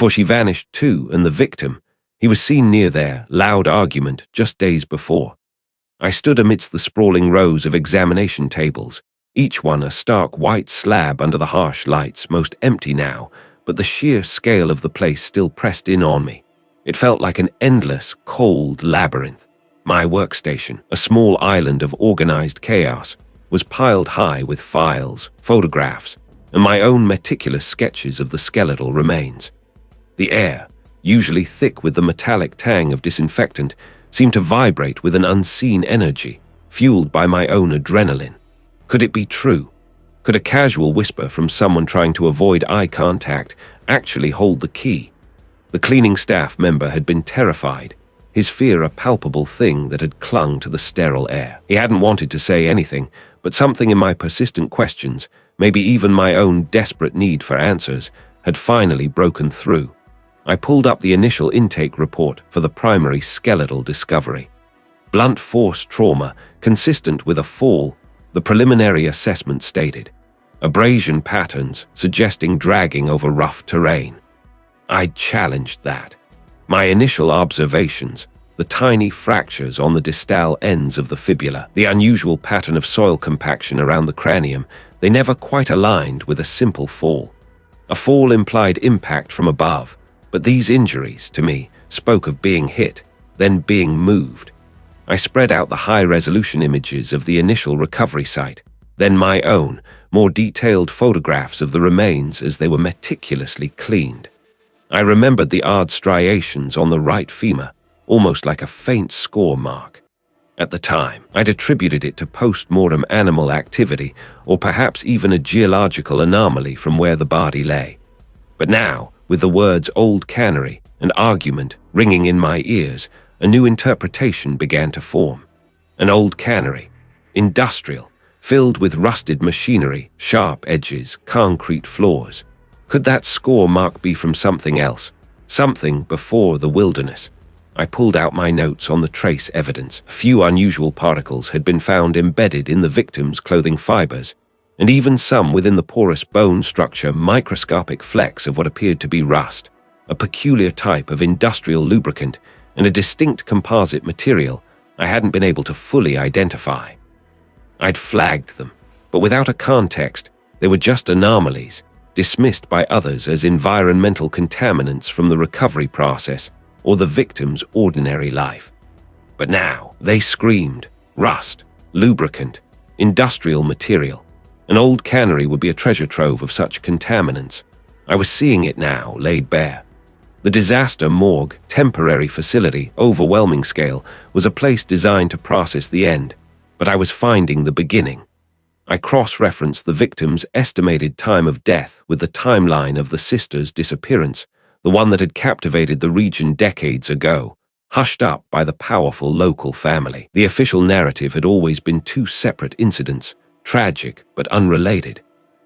Speaker 1: she vanished too, and the victim, he was seen near there, loud argument, just days before. I stood amidst the sprawling rows of examination tables, each one a stark white slab under the harsh lights, most empty now, but the sheer scale of the place still pressed in on me. It felt like an endless, cold labyrinth. My workstation, a small island of organized chaos, was piled high with files, photographs, and my own meticulous sketches of the skeletal remains. The air, usually thick with the metallic tang of disinfectant, seemed to vibrate with an unseen energy, fueled by my own adrenaline. Could it be true? Could a casual whisper from someone trying to avoid eye contact actually hold the key? The cleaning staff member had been terrified, his fear a palpable thing that had clung to the sterile air. He hadn't wanted to say anything, but something in my persistent questions, maybe even my own desperate need for answers, had finally broken through. I pulled up the initial intake report for the primary skeletal discovery. Blunt force trauma, consistent with a fall, The preliminary assessment stated, abrasion patterns suggesting dragging over rough terrain. I challenged that. My initial observations, the tiny fractures on the distal ends of the fibula, the unusual pattern of soil compaction around the cranium, they never quite aligned with a simple fall. A fall implied impact from above, but these injuries, to me, spoke of being hit, then being moved. I spread out the high-resolution images of the initial recovery site, then my own, more detailed photographs of the remains as they were meticulously cleaned. I remembered the odd striations on the right femur, almost like a faint score mark. At the time, I'd attributed it to post-mortem animal activity or perhaps even a geological anomaly from where the body lay. But now, with the words old cannery and argument ringing in my ears, a new interpretation began to form. An old cannery, industrial, filled with rusted machinery, sharp edges, concrete floors. Could that score mark be from something else? Something before the wilderness? I pulled out my notes on the trace evidence. A few unusual particles had been found embedded in the victim's clothing fibers, and even some within the porous bone structure, microscopic flecks of what appeared to be rust, a peculiar type of industrial lubricant, and a distinct composite material I hadn't been able to fully identify. I'd flagged them, but without a context, they were just anomalies, dismissed by others as environmental contaminants from the recovery process or the victim's ordinary life. But now, they screamed, rust, lubricant, industrial material. An old cannery would be a treasure trove of such contaminants. I was seeing it now, laid bare. The disaster morgue, temporary facility, overwhelming scale, was a place designed to process the end, but I was finding the beginning. I cross-referenced the victim's estimated time of death with the timeline of the sister's disappearance, the one that had captivated the region decades ago, hushed up by the powerful local family. The official narrative had always been two separate incidents, tragic but unrelated.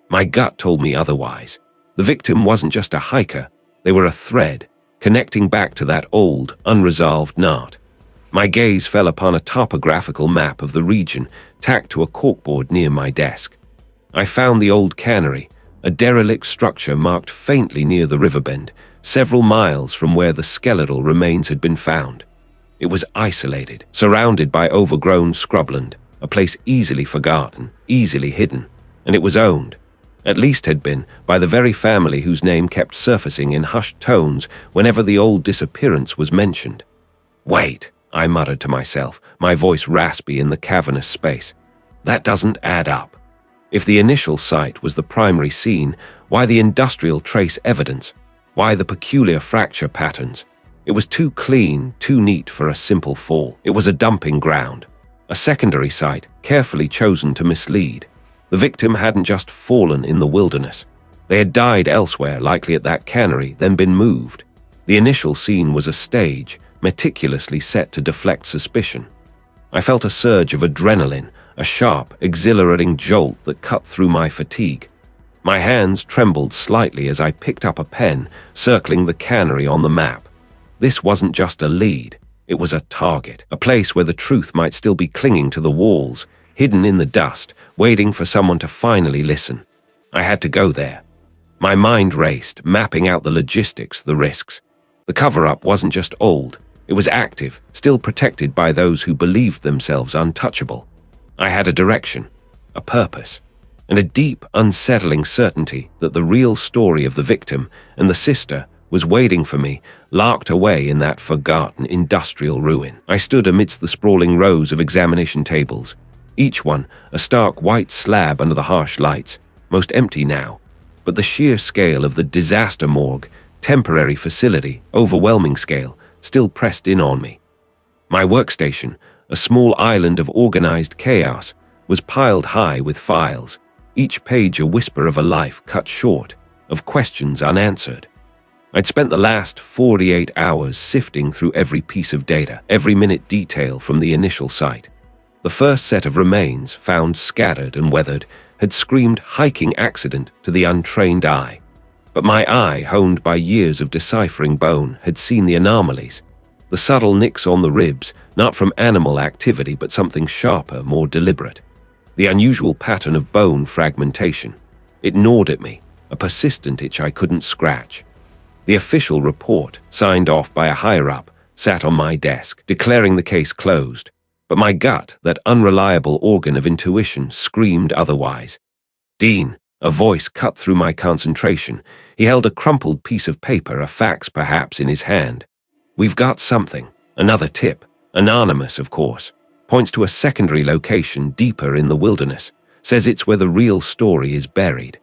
Speaker 1: My gut told me otherwise. The victim wasn't just a hiker, they were a thread, connecting back to that old, unresolved knot. My gaze fell upon a topographical map of the region tacked to a corkboard near my desk. I found the old cannery, a derelict structure marked faintly near the riverbend, several miles from where the skeletal remains had been found. It was isolated, surrounded by overgrown scrubland, a place easily forgotten, easily hidden, and it was owned, at least had been, by the very family whose name kept surfacing in hushed tones whenever the old disappearance was mentioned. Wait, I muttered to myself, my voice raspy in the cavernous space. That doesn't add up. If the initial site was the primary scene, why the industrial trace evidence? Why the peculiar fracture patterns? It was too clean, too neat for a simple fall. It was a dumping ground, a secondary site carefully chosen to mislead. The victim hadn't just fallen in the wilderness. They had died elsewhere, likely at that cannery, then been moved. The initial scene was a stage, meticulously set to deflect suspicion. I felt a surge of adrenaline, a sharp, exhilarating jolt that cut through my fatigue. My hands trembled slightly as I picked up a pen, circling the cannery on the map. This wasn't just a lead, it was a target, a place where the truth might still be clinging to the walls, hidden in the dust, waiting for someone to finally listen. I had to go there. My mind raced, mapping out the logistics, the risks. The cover-up wasn't just old, it was active, still protected by those who believed themselves untouchable. I had a direction, a purpose, and a deep, unsettling certainty that the real story of the victim and the sister was waiting for me, locked away in that forgotten industrial ruin. I stood amidst the sprawling rows of examination tables, each one a stark white slab under the harsh lights, most empty now, but the sheer scale of the disaster morgue, temporary facility, overwhelming scale, still pressed in on me. My workstation, a small island of organized chaos, was piled high with files, each page a whisper of a life cut short, of questions unanswered. I'd spent the last 48 hours sifting through every piece of data, every minute detail from the initial site. The first set of remains, found scattered and weathered, had screamed hiking accident to the untrained eye. But my eye, honed by years of deciphering bone, had seen the anomalies. The subtle nicks on the ribs, not from animal activity but something sharper, more deliberate. the unusual pattern of bone fragmentation. It gnawed at me, a persistent itch I couldn't scratch. The official report, signed off by a higher-up, sat on my desk, declaring the case closed, but my gut, that unreliable organ of intuition, screamed otherwise. "Dean," a voice cut through my concentration. He held a crumpled piece of paper, a fax perhaps, in his hand. "We've got something. Another tip. Anonymous, of course. Points to a secondary location deeper in the wilderness. Says it's where the real story is buried."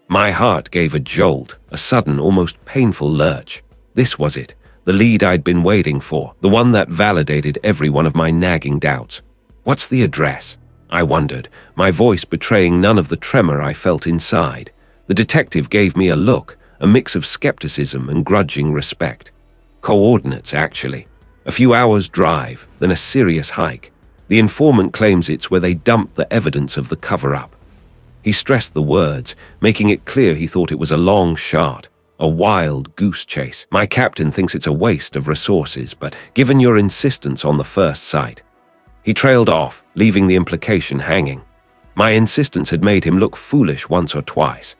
Speaker 1: My heart gave a jolt, a sudden, almost painful lurch. This was it, the lead I'd been waiting for, the one that validated every one of my nagging doubts. "What's the address?" I wondered, my voice betraying none of the tremor I felt inside. The detective gave me a look, a mix of skepticism and grudging respect. "Coordinates, actually. A few hours' drive, then a serious hike. The informant claims it's where they dumped the evidence of the cover-up." He stressed the words, making it clear he thought it was a long shot, a wild goose chase. "My captain thinks it's a waste of resources, but given your insistence on the first sight..." He trailed off, leaving the implication hanging. My insistence had made him look foolish once or twice.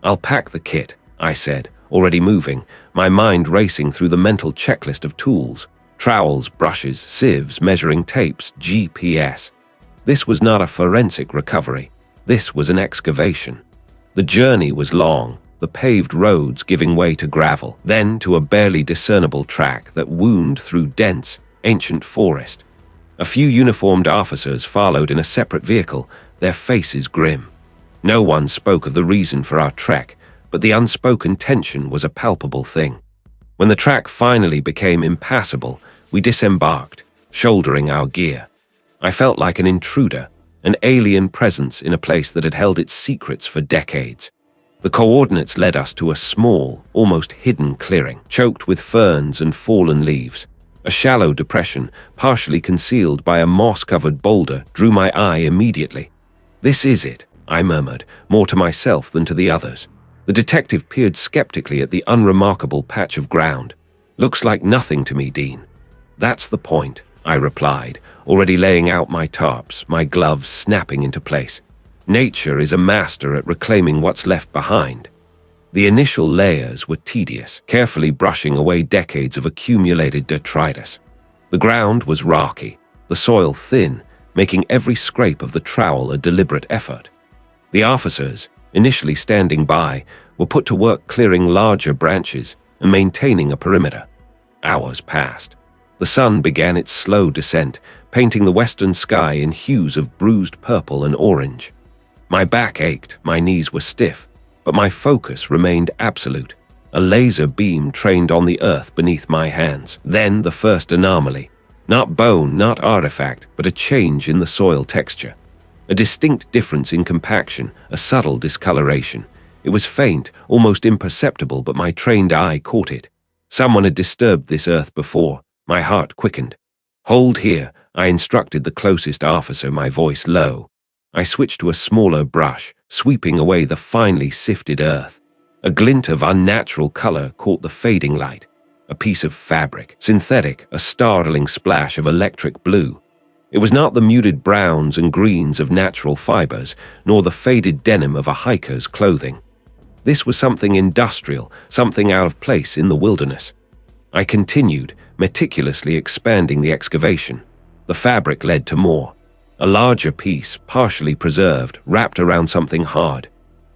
Speaker 1: "I'll pack the kit," I said, already moving, my mind racing through the mental checklist of tools. Trowels, brushes, sieves, measuring tapes, GPS. This was not a forensic recovery. This was an excavation. The journey was long, the paved roads giving way to gravel, then to a barely discernible track that wound through dense, ancient forest. A few uniformed officers followed in a separate vehicle, their faces grim. No one spoke of the reason for our trek, but the unspoken tension was a palpable thing. When the track finally became impassable, we disembarked, shouldering our gear. I felt like an intruder, an alien presence in a place that had held its secrets for decades. The coordinates led us to a small, almost hidden clearing, choked with ferns and fallen leaves. A shallow depression, partially concealed by a moss-covered boulder, drew my eye immediately. "This is it," I murmured, more to myself than to the others. The detective peered skeptically at the unremarkable patch of ground. "Looks like nothing to me, Dean." "That's the point," I replied, already laying out my tarps, my gloves snapping into place. "Nature is a master at reclaiming what's left behind." The initial layers were tedious, carefully brushing away decades of accumulated detritus. The ground was rocky, the soil thin, making every scrape of the trowel a deliberate effort. The officers, initially standing by, were put to work clearing larger branches and maintaining a perimeter. Hours passed. The sun began its slow descent, painting the western sky in hues of bruised purple and orange. My back ached, my knees were stiff, but my focus remained absolute. A laser beam trained on the earth beneath my hands. Then the first anomaly. Not bone, not artifact, but a change in the soil texture. A distinct difference in compaction, a subtle discoloration. It was faint, almost imperceptible, but my trained eye caught it. Someone had disturbed this earth before. My heart quickened. "Hold here," I instructed the closest officer, my voice low. I switched to a smaller brush, sweeping away the finely sifted earth. A glint of unnatural color caught the fading light. A piece of fabric, synthetic, a startling splash of electric blue. It was not the muted browns and greens of natural fibers, nor the faded denim of a hiker's clothing. This was something industrial, something out of place in the wilderness. I continued, meticulously expanding the excavation. The fabric led to more. A larger piece, partially preserved, wrapped around something hard.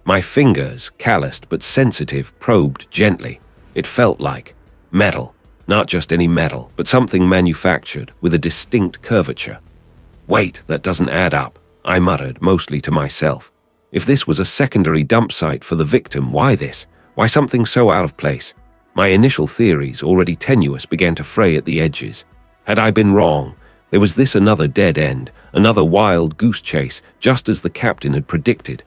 Speaker 1: My fingers, calloused but sensitive, probed gently. It felt like metal. Not just any metal, but something manufactured with a distinct curvature. "Wait, that doesn't add up," I muttered, mostly to myself. If this was a secondary dump site for the victim, why this? Why something so out of place? My initial theories, already tenuous, began to fray at the edges. Had I been wrong? There was this another dead end, another wild goose chase, just as the captain had predicted.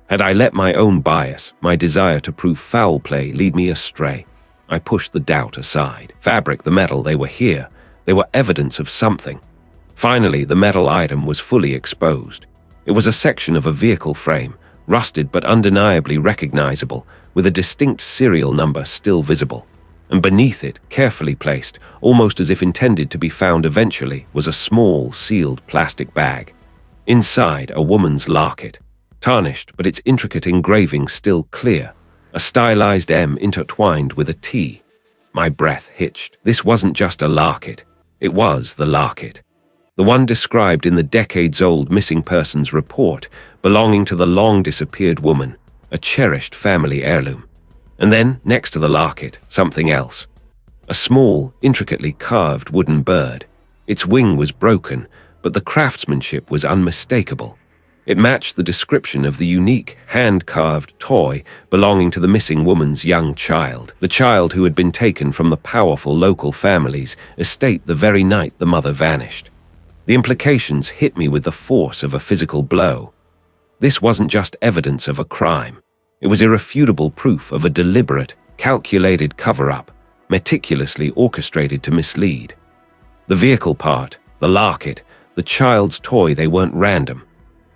Speaker 1: Had I let my own bias, my desire to prove foul play, lead me astray? I pushed the doubt aside. Fabric, the metal, they were here. They were evidence of something. Finally, the metal item was fully exposed. It was a section of a vehicle frame, rusted but undeniably recognizable, with a distinct serial number still visible. And beneath it, carefully placed, almost as if intended to be found eventually, was a small, sealed plastic bag. Inside, a woman's locket, tarnished but its intricate engraving still clear, a stylized M intertwined with a T. My breath hitched. This wasn't just a locket. It was the locket. The one described in the decades-old missing persons report, belonging to the long-disappeared woman, a cherished family heirloom. And then, next to the locket, something else. A small, intricately carved wooden bird. Its wing was broken, but the craftsmanship was unmistakable. It matched the description of the unique, hand-carved toy belonging to the missing woman's young child, the child who had been taken from the powerful local family's estate the very night the mother vanished. The implications hit me with the force of a physical blow. This wasn't just evidence of a crime. It was irrefutable proof of a deliberate, calculated cover-up, meticulously orchestrated to mislead. The vehicle part, the locket, the child's toy, they weren't random.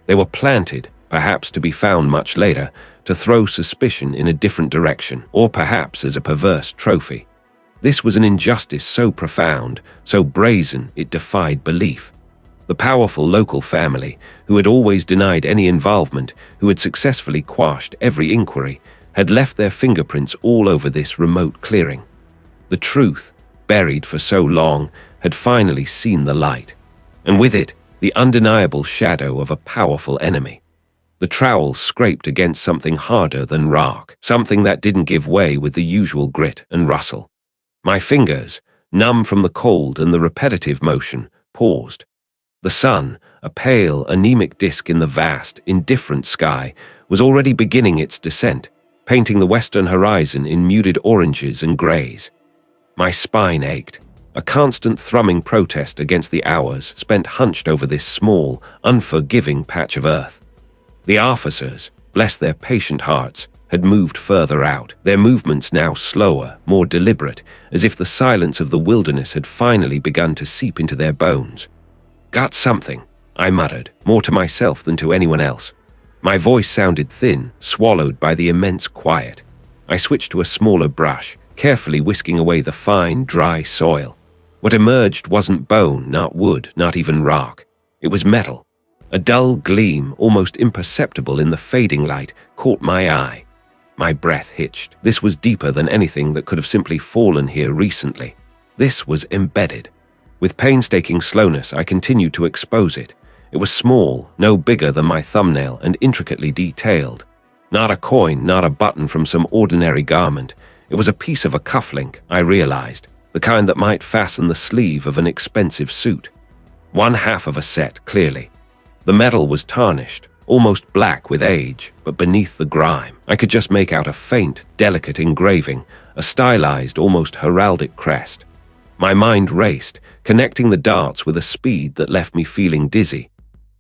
Speaker 1: They were planted, perhaps to be found much later, to throw suspicion in a different direction, or perhaps as a perverse trophy. This was an injustice so profound, so brazen, it defied belief. The powerful local family, who had always denied any involvement, who had successfully quashed every inquiry, had left their fingerprints all over this remote clearing. The truth, buried for so long, had finally seen the light, and with it, the undeniable shadow of a powerful enemy. The trowel scraped against something harder than rock, something that didn't give way with the usual grit and rustle. My fingers, numb from the cold and the repetitive motion, paused. The sun, a pale, anemic disk in the vast, indifferent sky, was already beginning its descent, painting the western horizon in muted oranges and grays. My spine ached. A constant thrumming protest against the hours spent hunched over this small, unforgiving patch of earth. The officers, bless their patient hearts, had moved further out, their movements now slower, more deliberate, as if the silence of the wilderness had finally begun to seep into their bones. "Got something," I muttered, more to myself than to anyone else. My voice sounded thin, swallowed by the immense quiet. I switched to a smaller brush, carefully whisking away the fine, dry soil. What emerged wasn't bone, not wood, not even rock. It was metal. A dull gleam, almost imperceptible in the fading light, caught my eye. My breath hitched. This was deeper than anything that could have simply fallen here recently. This was embedded. With painstaking slowness, I continued to expose it. It was small, no bigger than my thumbnail, and intricately detailed. Not a coin, not a button from some ordinary garment. It was a piece of a cufflink, I realized. The kind that might fasten the sleeve of an expensive suit. One half of a set, clearly. The metal was tarnished, almost black with age, but beneath the grime, I could just make out a faint, delicate engraving, a stylized, almost heraldic crest. My mind raced, connecting the dots with a speed that left me feeling dizzy.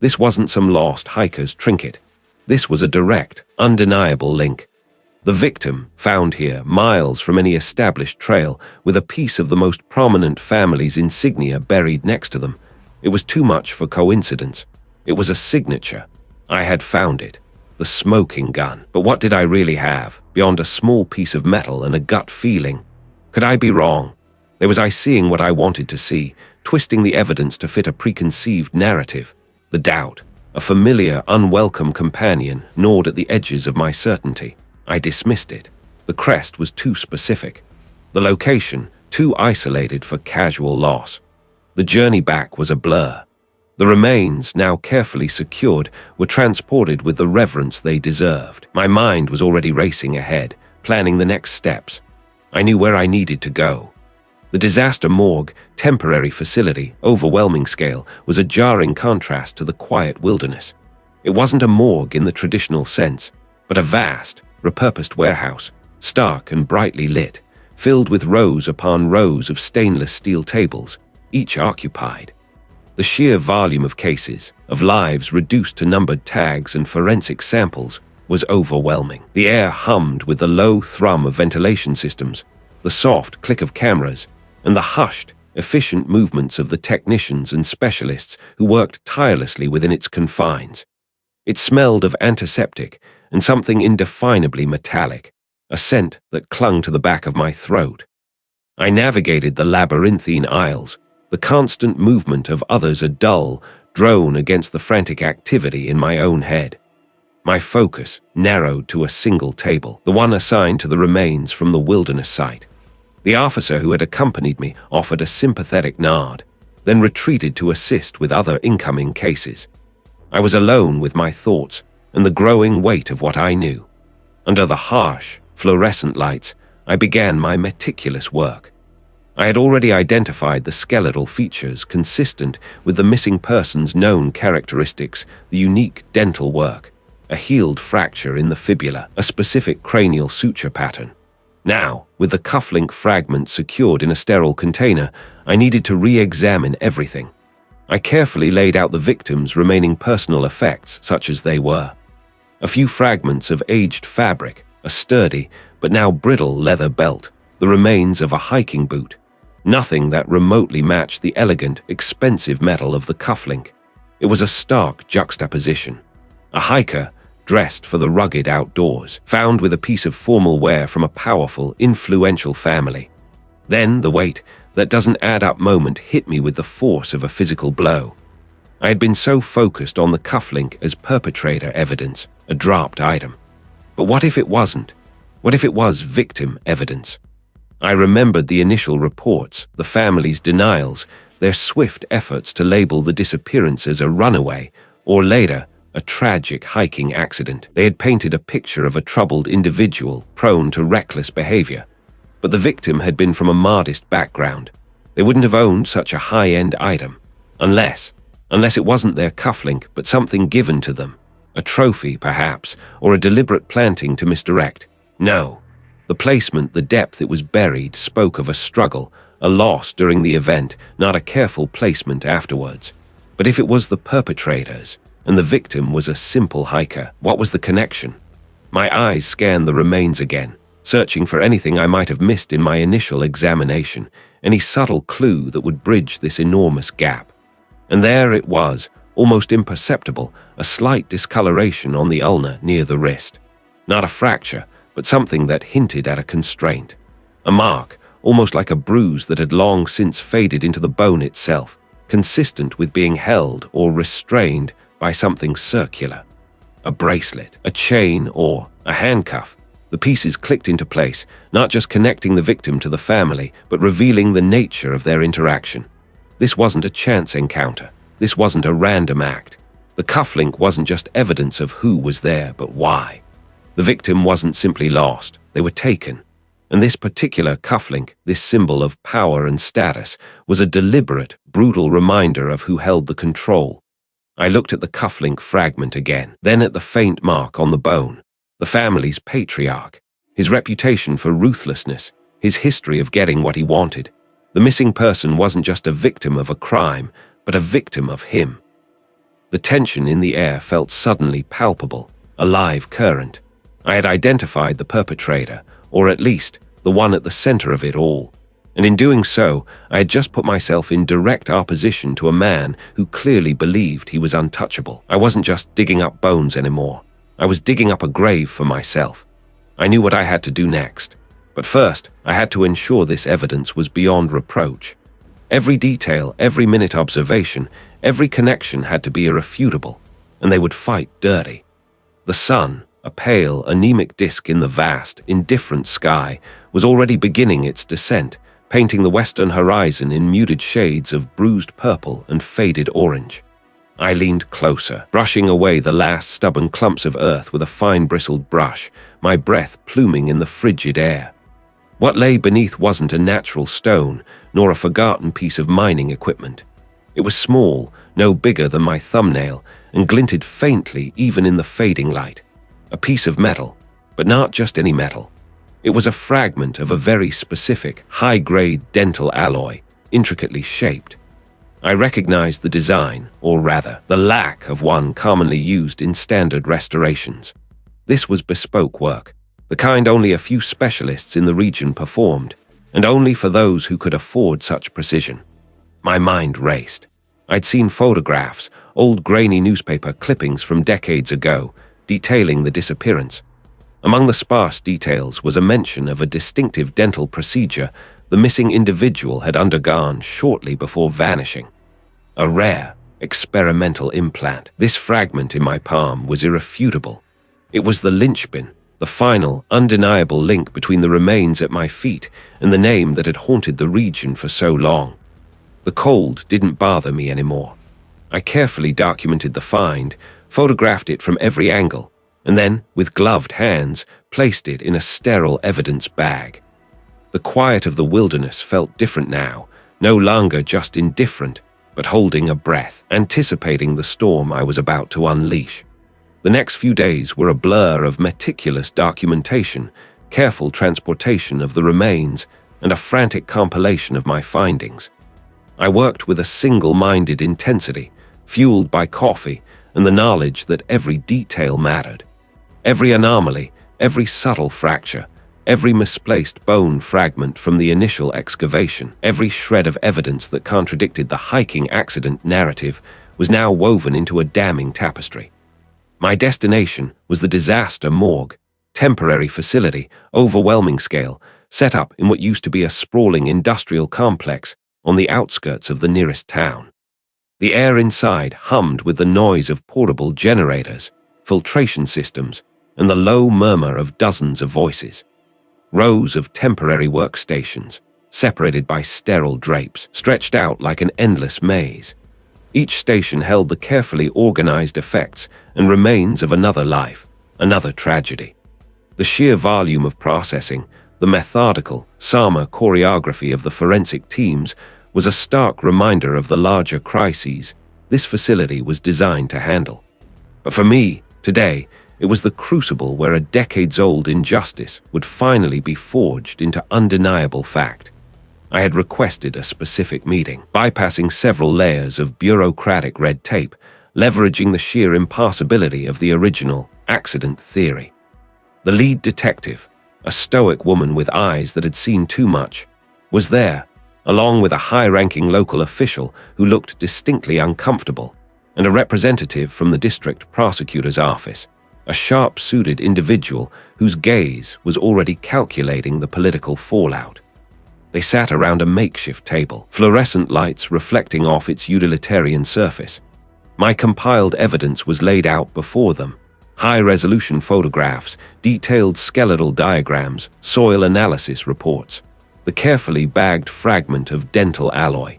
Speaker 1: This wasn't some lost hiker's trinket. This was a direct, undeniable link. The victim, found here, miles from any established trail, with a piece of the most prominent family's insignia buried next to them. It was too much for coincidence. It was a signature. I had found it. The smoking gun. But what did I really have, beyond a small piece of metal and a gut feeling? Could I be wrong? Was I seeing what I wanted to see, twisting the evidence to fit a preconceived narrative? The doubt, a familiar, unwelcome companion, gnawed at the edges of my certainty. I dismissed it. The crest was too specific. The location, too isolated for casual loss. The journey back was a blur. The remains, now carefully secured, were transported with the reverence they deserved. My mind was already racing ahead, planning the next steps. I knew where I needed to go. The disaster morgue, temporary facility, overwhelming scale, was a jarring contrast to the quiet wilderness. It wasn't a morgue in the traditional sense, but a vast, repurposed warehouse, stark and brightly lit, filled with rows upon rows of stainless steel tables, each occupied. The sheer volume of cases, of lives reduced to numbered tags and forensic samples, was overwhelming. The air hummed with the low thrum of ventilation systems, the soft click of cameras, and the hushed, efficient movements of the technicians and specialists who worked tirelessly within its confines. It smelled of antiseptic and something indefinably metallic, a scent that clung to the back of my throat. I navigated the labyrinthine aisles, the constant movement of others a dull, drone against the frantic activity in my own head. My focus narrowed to a single table, the one assigned to the remains from the wilderness site. The officer who had accompanied me offered a sympathetic nod, then retreated to assist with other incoming cases. I was alone with my thoughts and the growing weight of what I knew. Under the harsh, fluorescent lights, I began my meticulous work. I had already identified the skeletal features consistent with the missing person's known characteristics, the unique dental work, a healed fracture in the fibula, a specific cranial suture pattern. Now, with the cufflink fragment secured in a sterile container, I needed to re-examine everything. I carefully laid out the victim's remaining personal effects, such as they were. A few fragments of aged fabric, a sturdy but now brittle leather belt, the remains of a hiking boot. Nothing that remotely matched the elegant, expensive metal of the cufflink. It was a stark juxtaposition. A hiker, dressed for the rugged outdoors, found with a piece of formal wear from a powerful, influential family. Then the weight that doesn't add up moment hit me with the force of a physical blow. I had been so focused on the cufflink as perpetrator evidence, a dropped item. But what if it wasn't? What if it was victim evidence? I remembered the initial reports, the family's denials, their swift efforts to label the disappearance as a runaway, or later, a tragic hiking accident. They had painted a picture of a troubled individual prone to reckless behavior. But the victim had been from a modest background. They wouldn't have owned such a high-end item. Unless it wasn't their cufflink, but something given to them. A trophy, perhaps, or a deliberate planting to misdirect. No. The placement, the depth it was buried, spoke of a struggle, a loss during the event, not a careful placement afterwards. But if it was the perpetrators, and the victim was a simple hiker, what was the connection? My eyes scanned the remains again, searching for anything I might have missed in my initial examination, any subtle clue that would bridge this enormous gap. And there it was, almost imperceptible, a slight discoloration on the ulna near the wrist. Not a fracture, but something that hinted at a constraint. A mark, almost like a bruise that had long since faded into the bone itself, consistent with being held or restrained by something circular. A bracelet, a chain, or a handcuff. The pieces clicked into place, not just connecting the victim to the family, but revealing the nature of their interaction. This wasn't a chance encounter. This wasn't a random act. The cufflink wasn't just evidence of who was there, but why. The victim wasn't simply lost. They were taken. And this particular cufflink, this symbol of power and status, was a deliberate, brutal reminder of who held the control. I looked at the cufflink fragment again, then at the faint mark on the bone. The family's patriarch, his reputation for ruthlessness, his history of getting what he wanted. The missing person wasn't just a victim of a crime, but a victim of him. The tension in the air felt suddenly palpable, a live current. I had identified the perpetrator, or at least the one at the center of it all. And in doing so, I had just put myself in direct opposition to a man who clearly believed he was untouchable. I wasn't just digging up bones anymore. I was digging up a grave for myself. I knew what I had to do next. But first, I had to ensure this evidence was beyond reproach. Every detail, every minute observation, every connection had to be irrefutable, and they would fight dirty. The sun, a pale, anemic disk in the vast, indifferent sky, was already beginning its descent, painting the western horizon in muted shades of bruised purple and faded orange. I leaned closer, brushing away the last stubborn clumps of earth with a fine-bristled brush, my breath pluming in the frigid air. What lay beneath wasn't a natural stone, nor a forgotten piece of mining equipment. It was small, no bigger than my thumbnail, and glinted faintly even in the fading light. A piece of metal, but not just any metal. It was a fragment of a very specific, high-grade dental alloy, intricately shaped. I recognized the design, or rather, the lack of one commonly used in standard restorations. This was bespoke work, the kind only a few specialists in the region performed, and only for those who could afford such precision. My mind raced. I'd seen photographs, old grainy newspaper clippings from decades ago, detailing the disappearance. Among the sparse details was a mention of a distinctive dental procedure the missing individual had undergone shortly before vanishing. A rare, experimental implant. This fragment in my palm was irrefutable. It was the linchpin, the final, undeniable link between the remains at my feet and the name that had haunted the region for so long. The cold didn't bother me anymore. I carefully documented the find, photographed it from every angle, and then, with gloved hands, placed it in a sterile evidence bag. The quiet of the wilderness felt different now, no longer just indifferent, but holding a breath, anticipating the storm I was about to unleash. The next few days were a blur of meticulous documentation, careful transportation of the remains, and a frantic compilation of my findings. I worked with a single-minded intensity, fueled by coffee and the knowledge that every detail mattered. Every anomaly, every subtle fracture, every misplaced bone fragment from the initial excavation, every shred of evidence that contradicted the hiking accident narrative was now woven into a damning tapestry. My destination was the disaster morgue, temporary facility, overwhelming scale, set up in what used to be a sprawling industrial complex on the outskirts of the nearest town. The air inside hummed with the noise of portable generators, filtration systems, and the low murmur of dozens of voices. Rows of temporary workstations, separated by sterile drapes, stretched out like an endless maze. Each station held the carefully organized effects and remains of another life, another tragedy. The sheer volume of processing, the methodical, Sama choreography of the forensic teams was a stark reminder of the larger crises this facility was designed to handle. But for me, today, it was the crucible where a decades-old injustice would finally be forged into undeniable fact. I had requested a specific meeting, bypassing several layers of bureaucratic red tape, leveraging the sheer impossibility of the original accident theory. The lead detective, a stoic woman with eyes that had seen too much, was there, along with a high-ranking local official who looked distinctly uncomfortable, and a representative from the district prosecutor's office, a sharp-suited individual whose gaze was already calculating the political fallout. They sat around a makeshift table, fluorescent lights reflecting off its utilitarian surface. My compiled evidence was laid out before them: high-resolution photographs, detailed skeletal diagrams, soil analysis reports, the carefully bagged fragment of dental alloy.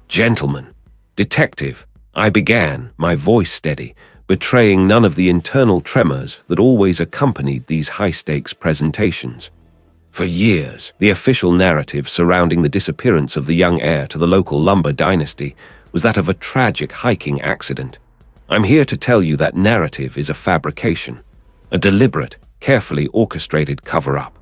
Speaker 1: "Gentlemen, detective," I began, my voice steady, betraying none of the internal tremors that always accompanied these high-stakes presentations. For years, the official narrative surrounding the disappearance of the young heir to the local lumber dynasty was that of a tragic hiking accident. I'm here to tell you that narrative is a fabrication, a deliberate, carefully orchestrated cover-up.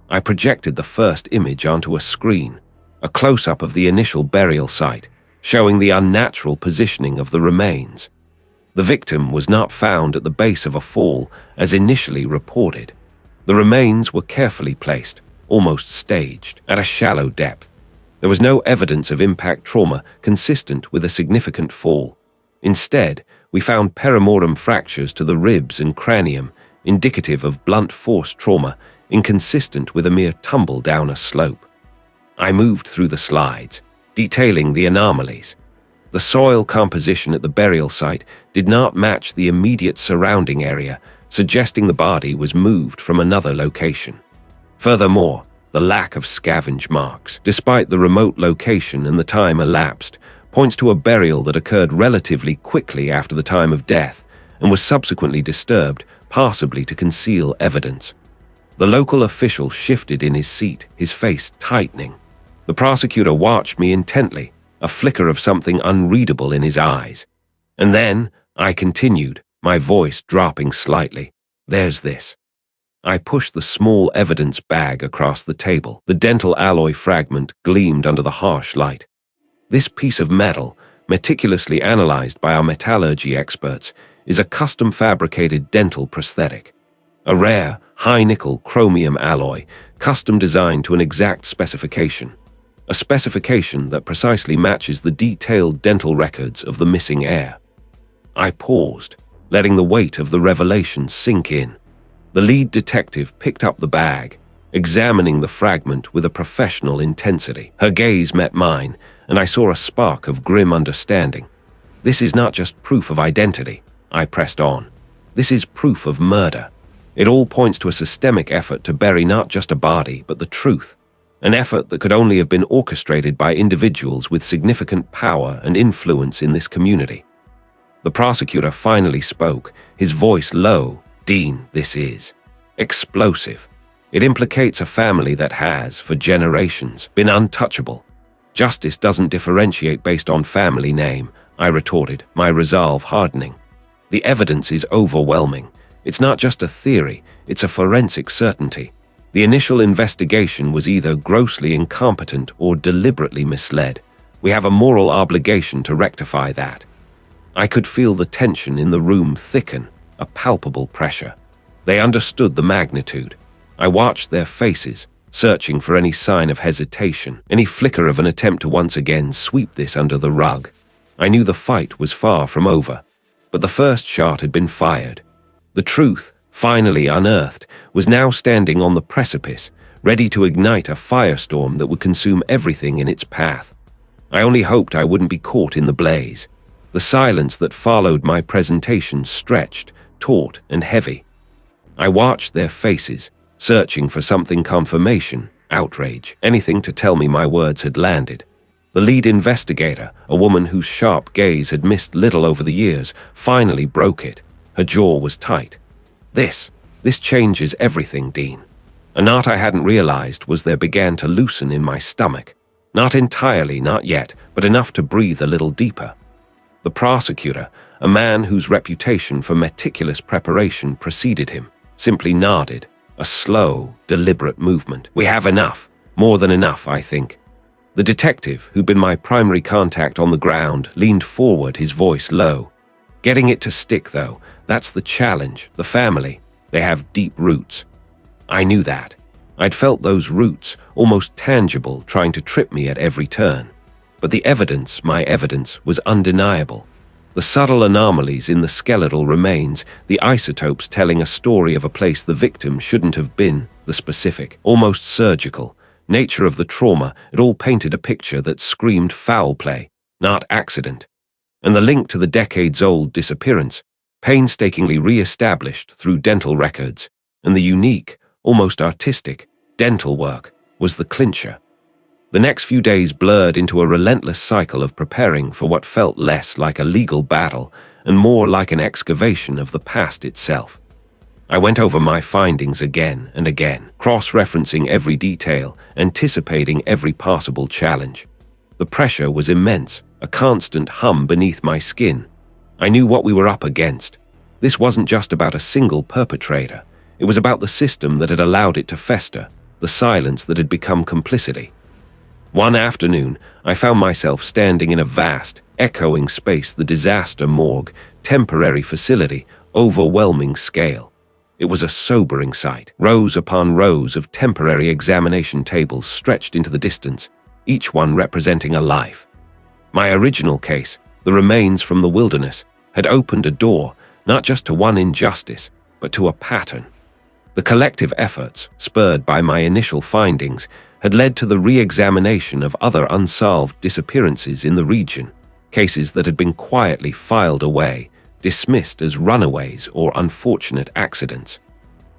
Speaker 1: I projected the first image onto a screen, a close-up of the initial burial site, showing the unnatural positioning of the remains. The victim was not found at the base of a fall, as initially reported. The remains were carefully placed, almost staged, at a shallow depth. There was no evidence of impact trauma consistent with a significant fall. Instead, we found perimortem fractures to the ribs and cranium, indicative of blunt force trauma, inconsistent with a mere tumble down a slope. I moved through the slides, detailing the anomalies. The soil composition at the burial site did not match the immediate surrounding area, suggesting the body was moved from another location. Furthermore, the lack of scavenge marks, despite the remote location and the time elapsed, points to a burial that occurred relatively quickly after the time of death and was subsequently disturbed, possibly to conceal evidence. The local official shifted in his seat, his face tightening. The prosecutor watched me intently, a flicker of something unreadable in his eyes. And then, I continued, my voice dropping slightly. "There's this." I pushed the small evidence bag across the table. The dental alloy fragment gleamed under the harsh light. This piece of metal, meticulously analyzed by our metallurgy experts, is a custom-fabricated dental prosthetic. A rare, high-nickel chromium alloy, custom-designed to an exact specification. A specification that precisely matches the detailed dental records of the missing heir. I paused, letting the weight of the revelation sink in. The lead detective picked up the bag, examining the fragment with a professional intensity. Her gaze met mine, and I saw a spark of grim understanding. This is not just proof of identity, I pressed on. This is proof of murder. It all points to a systemic effort to bury not just a body, but the truth. An effort that could only have been orchestrated by individuals with significant power and influence in this community. The prosecutor finally spoke, his voice low. Dean, this is explosive. It implicates a family that has, for generations, been untouchable. Justice doesn't differentiate based on family name, I retorted, my resolve hardening. The evidence is overwhelming. It's not just a theory, it's a forensic certainty. The initial investigation was either grossly incompetent or deliberately misled. We have a moral obligation to rectify that. I could feel the tension in the room thicken, a palpable pressure. They understood the magnitude. I watched their faces, searching for any sign of hesitation, any flicker of an attempt to once again sweep this under the rug. I knew the fight was far from over, but the first shot had been fired. The truth, finally unearthed, was now standing on the precipice, ready to ignite a firestorm that would consume everything in its path. I only hoped I wouldn't be caught in the blaze. The silence that followed my presentation stretched, taut and heavy. I watched their faces, searching for something confirmation, outrage, anything to tell me my words had landed. The lead investigator, a woman whose sharp gaze had missed little over the years, finally broke it. Her jaw was tight. This changes everything, Dean. A knot I hadn't realized was there began to loosen in my stomach. Not entirely, not yet, but enough to breathe a little deeper. The prosecutor, a man whose reputation for meticulous preparation preceded him, simply nodded, a slow, deliberate movement. We have enough. More than enough, I think. The detective, who'd been my primary contact on the ground, leaned forward, his voice low. Getting it to stick, though, that's the challenge. The family, they have deep roots. I knew that. I'd felt those roots, almost tangible, trying to trip me at every turn. But the evidence, my evidence, was undeniable. The subtle anomalies in the skeletal remains, the isotopes telling a story of a place the victim shouldn't have been, the specific, almost surgical nature of the trauma, it all painted a picture that screamed foul play, not accident. And the link to the decades-old disappearance, painstakingly re-established through dental records, and the unique, almost artistic, dental work was the clincher. The next few days blurred into a relentless cycle of preparing for what felt less like a legal battle and more like an excavation of the past itself. I went over my findings again and again, cross-referencing every detail, anticipating every possible challenge. The pressure was immense, a constant hum beneath my skin. I knew what we were up against. This wasn't just about a single perpetrator. It was about the system that had allowed it to fester, the silence that had become complicity. One afternoon, I found myself standing in a vast, echoing space, the disaster morgue, temporary facility, overwhelming scale. It was a sobering sight, rows upon rows of temporary examination tables stretched into the distance, each one representing a life. My original case, the remains from the wilderness, had opened a door, not just to one injustice, but to a pattern. The collective efforts, spurred by my initial findings, had led to the re-examination of other unsolved disappearances in the region, cases that had been quietly filed away, dismissed as runaways or unfortunate accidents.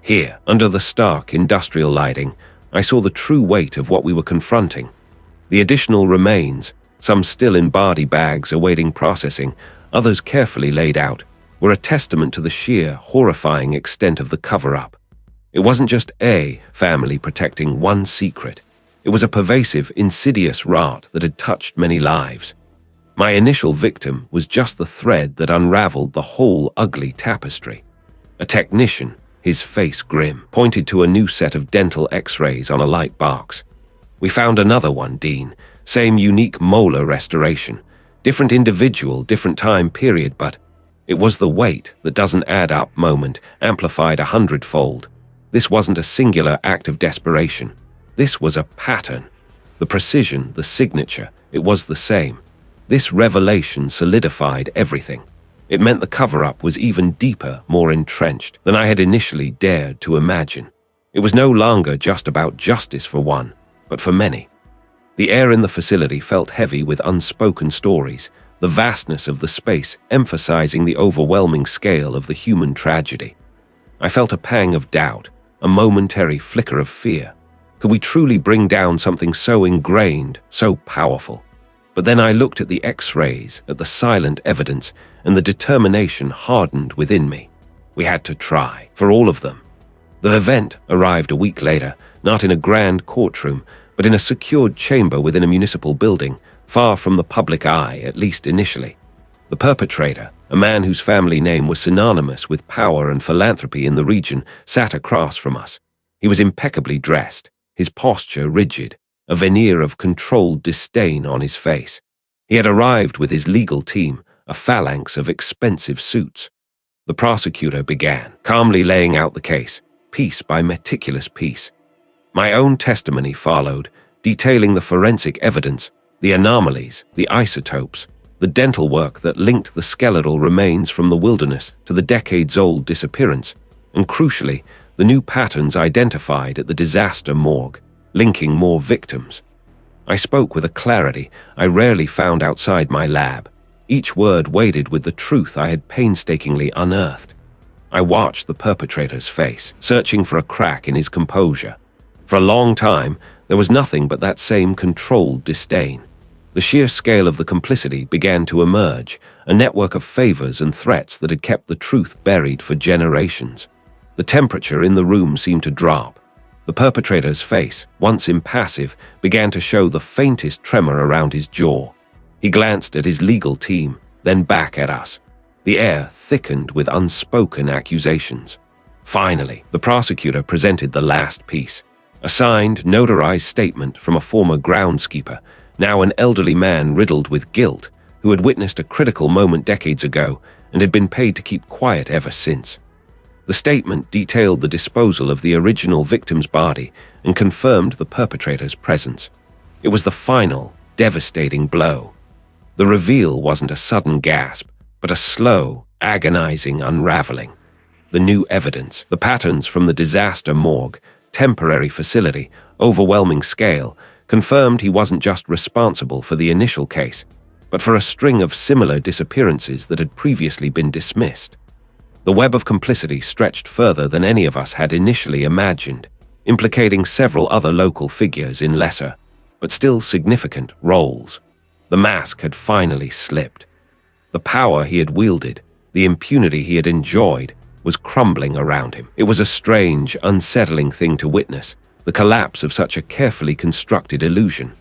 Speaker 1: Here, under the stark industrial lighting, I saw the true weight of what we were confronting. The additional remains, some still in body bags awaiting processing, others carefully laid out, were a testament to the sheer, horrifying extent of the cover-up. It wasn't just a family protecting one secret. It was a pervasive, insidious rot that had touched many lives. My initial victim was just the thread that unraveled the whole ugly tapestry. A technician, his face grim, pointed to a new set of dental x-rays on a light box. We found another one, Dean. Same unique molar restoration. Different individual, different time period, but it was the weight that doesn't add up moment, amplified 100-fold. This wasn't a singular act of desperation. This was a pattern. The precision, the signature, it was the same. This revelation solidified everything. It meant the cover-up was even deeper, more entrenched than I had initially dared to imagine. It was no longer just about justice for one, but for many. The air in the facility felt heavy with unspoken stories, the vastness of the space emphasizing the overwhelming scale of the human tragedy. I felt a pang of doubt, a momentary flicker of fear. Could we truly bring down something so ingrained, so powerful? But then I looked at the X-rays, at the silent evidence, and the determination hardened within me. We had to try, for all of them. The event arrived a week later, not in a grand courtroom, but in a secured chamber within a municipal building, far from the public eye, at least initially. The perpetrator, a man whose family name was synonymous with power and philanthropy in the region, sat across from us. He was impeccably dressed, his posture rigid, a veneer of controlled disdain on his face. He had arrived with his legal team, a phalanx of expensive suits. The prosecutor began, calmly laying out the case, piece by meticulous piece. My own testimony followed, detailing the forensic evidence, the anomalies, the isotopes, the dental work that linked the skeletal remains from the wilderness to the decades-old disappearance, and crucially, the new patterns identified at the disaster morgue, linking more victims. I spoke with a clarity I rarely found outside my lab, each word weighted with the truth I had painstakingly unearthed. I watched the perpetrator's face, searching for a crack in his composure. For a long time, there was nothing but that same controlled disdain. The sheer scale of the complicity began to emerge, a network of favors and threats that had kept the truth buried for generations. The temperature in the room seemed to drop. The perpetrator's face, once impassive, began to show the faintest tremor around his jaw. He glanced at his legal team, then back at us. The air thickened with unspoken accusations. Finally, the prosecutor presented the last piece, a signed, notarized statement from a former groundskeeper, now an elderly man riddled with guilt, who had witnessed a critical moment decades ago and had been paid to keep quiet ever since. The statement detailed the disposal of the original victim's body and confirmed the perpetrator's presence. It was the final, devastating blow. The reveal wasn't a sudden gasp, but a slow, agonizing unraveling. The new evidence, the patterns from the disaster morgue, temporary facility, overwhelming scale, confirmed he wasn't just responsible for the initial case, but for a string of similar disappearances that had previously been dismissed. The web of complicity stretched further than any of us had initially imagined, implicating several other local figures in lesser, but still significant, roles. The mask had finally slipped. The power he had wielded, the impunity he had enjoyed, was crumbling around him. It was a strange, unsettling thing to witness, the collapse of such a carefully constructed illusion.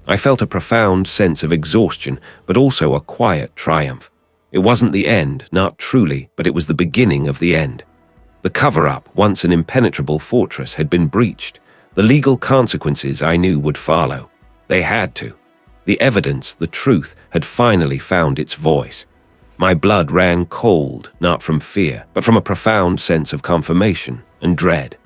Speaker 1: I felt a profound sense of exhaustion, but also a quiet triumph. It wasn't the end, not truly, but it was the beginning of the end. The cover-up, once an impenetrable fortress, had been breached. The legal consequences I knew would follow. They had to. The evidence, the truth, had finally found its voice. My blood ran cold, not from fear, but from a profound sense of confirmation and dread.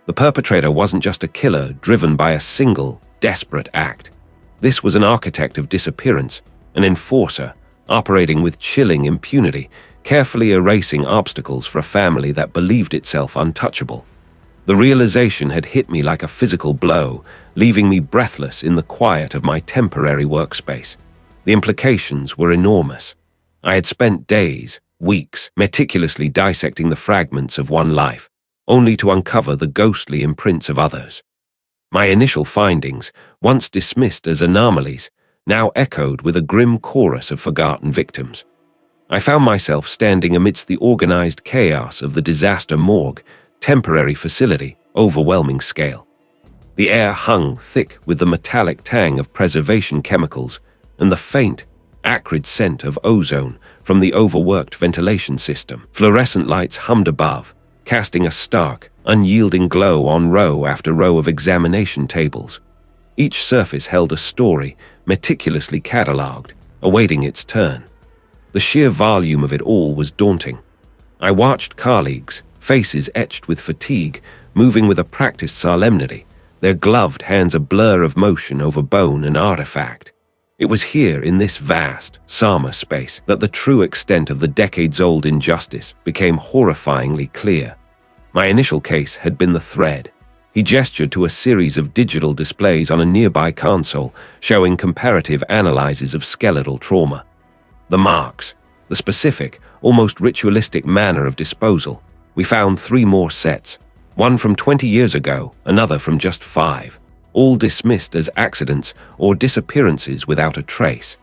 Speaker 1: The perpetrator wasn't just a killer driven by a single, desperate act. This was an architect of disappearance, an enforcer, operating with chilling impunity, carefully erasing obstacles for a family that believed itself untouchable. The realization had hit me like a physical blow, leaving me breathless in the quiet of my temporary workspace. The implications were enormous. I had spent days, weeks, meticulously dissecting the fragments of one life, only to uncover the ghostly imprints of others. My initial findings, once dismissed as anomalies, now echoed with a grim chorus of forgotten victims. I found myself standing amidst the organized chaos of the disaster morgue, temporary facility, overwhelming scale. The air hung thick with the metallic tang of preservation chemicals and the faint, acrid scent of ozone from the overworked ventilation system. Fluorescent lights hummed above, casting a stark, unyielding glow on row after row of examination tables. Each surface held a story, meticulously catalogued, awaiting its turn. The sheer volume of it all was daunting. I watched colleagues, faces etched with fatigue, moving with a practiced solemnity, their gloved hands a blur of motion over bone and artifact. It was here, in this vast, Sama space, that the true extent of the decades-old injustice became horrifyingly clear. My initial case had been the thread. He gestured to a series of digital displays on a nearby console, showing comparative analyses of skeletal trauma. The marks, the specific, almost ritualistic manner of disposal. We found 3 more sets, one from 20 years ago, another from just 5, all dismissed as accidents or disappearances without a trace.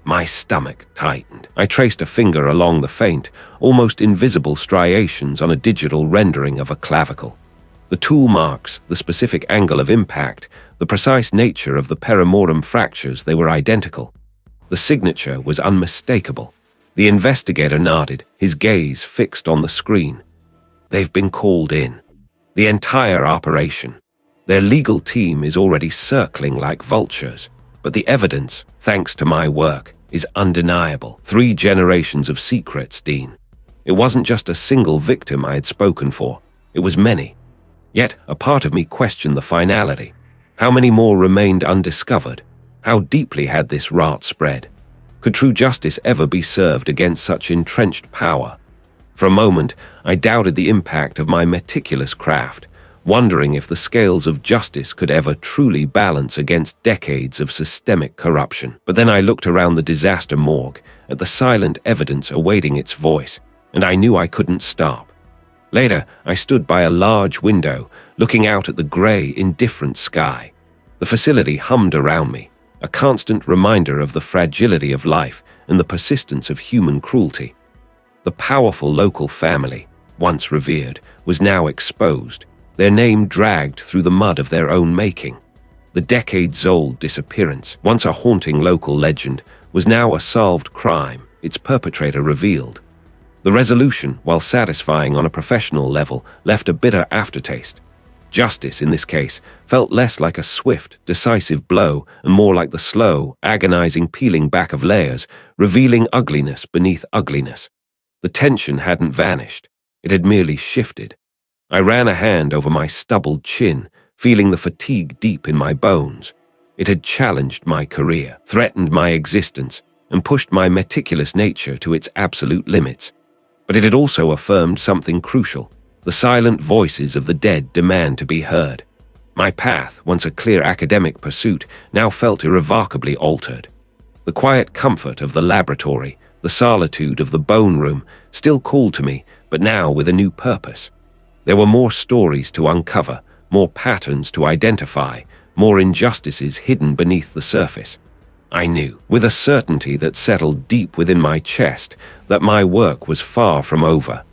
Speaker 1: My stomach tightened. I traced a finger along the faint, almost invisible striations on a digital rendering of a clavicle. The tool marks, the specific angle of impact, the precise nature of the perimorum fractures, they were identical. The signature was unmistakable. The investigator nodded, his gaze fixed on the screen. They've been called in. The entire operation. Their legal team is already circling like vultures. But the evidence, thanks to my work, is undeniable. 3 generations of secrets, Dean. It wasn't just a single victim I had spoken for. It was many. Yet, a part of me questioned the finality. How many more remained undiscovered? How deeply had this rot spread? Could true justice ever be served against such entrenched power? For a moment, I doubted the impact of my meticulous craft, wondering if the scales of justice could ever truly balance against decades of systemic corruption. But then I looked around the disaster morgue, at the silent evidence awaiting its voice, and I knew I couldn't stop. Later, I stood by a large window, looking out at the grey, indifferent sky. The facility hummed around me, a constant reminder of the fragility of life and the persistence of human cruelty. The powerful local family, once revered, was now exposed, their name dragged through the mud of their own making. The decades-old disappearance, once a haunting local legend, was now a solved crime, its perpetrator revealed. The resolution, while satisfying on a professional level, left a bitter aftertaste. Justice, in this case, felt less like a swift, decisive blow and more like the slow, agonizing peeling back of layers, revealing ugliness beneath ugliness. The tension hadn't vanished. It had merely shifted. I ran a hand over my stubbled chin, feeling the fatigue deep in my bones. It had challenged my career, threatened my existence, and pushed my meticulous nature to its absolute limits. But it had also affirmed something crucial. The silent voices of the dead demand to be heard. My path, once a clear academic pursuit, now felt irrevocably altered. The quiet comfort of the laboratory, the solitude of the bone room, still called to me, but now with a new purpose. There were more stories to uncover, more patterns to identify, more injustices hidden beneath the surface. I knew, with a certainty that settled deep within my chest, that my work was far from over.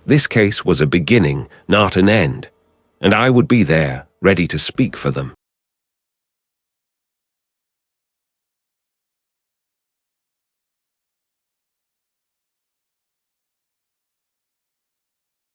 Speaker 1: This case was a beginning, not an end, and I would be there, ready to speak for them.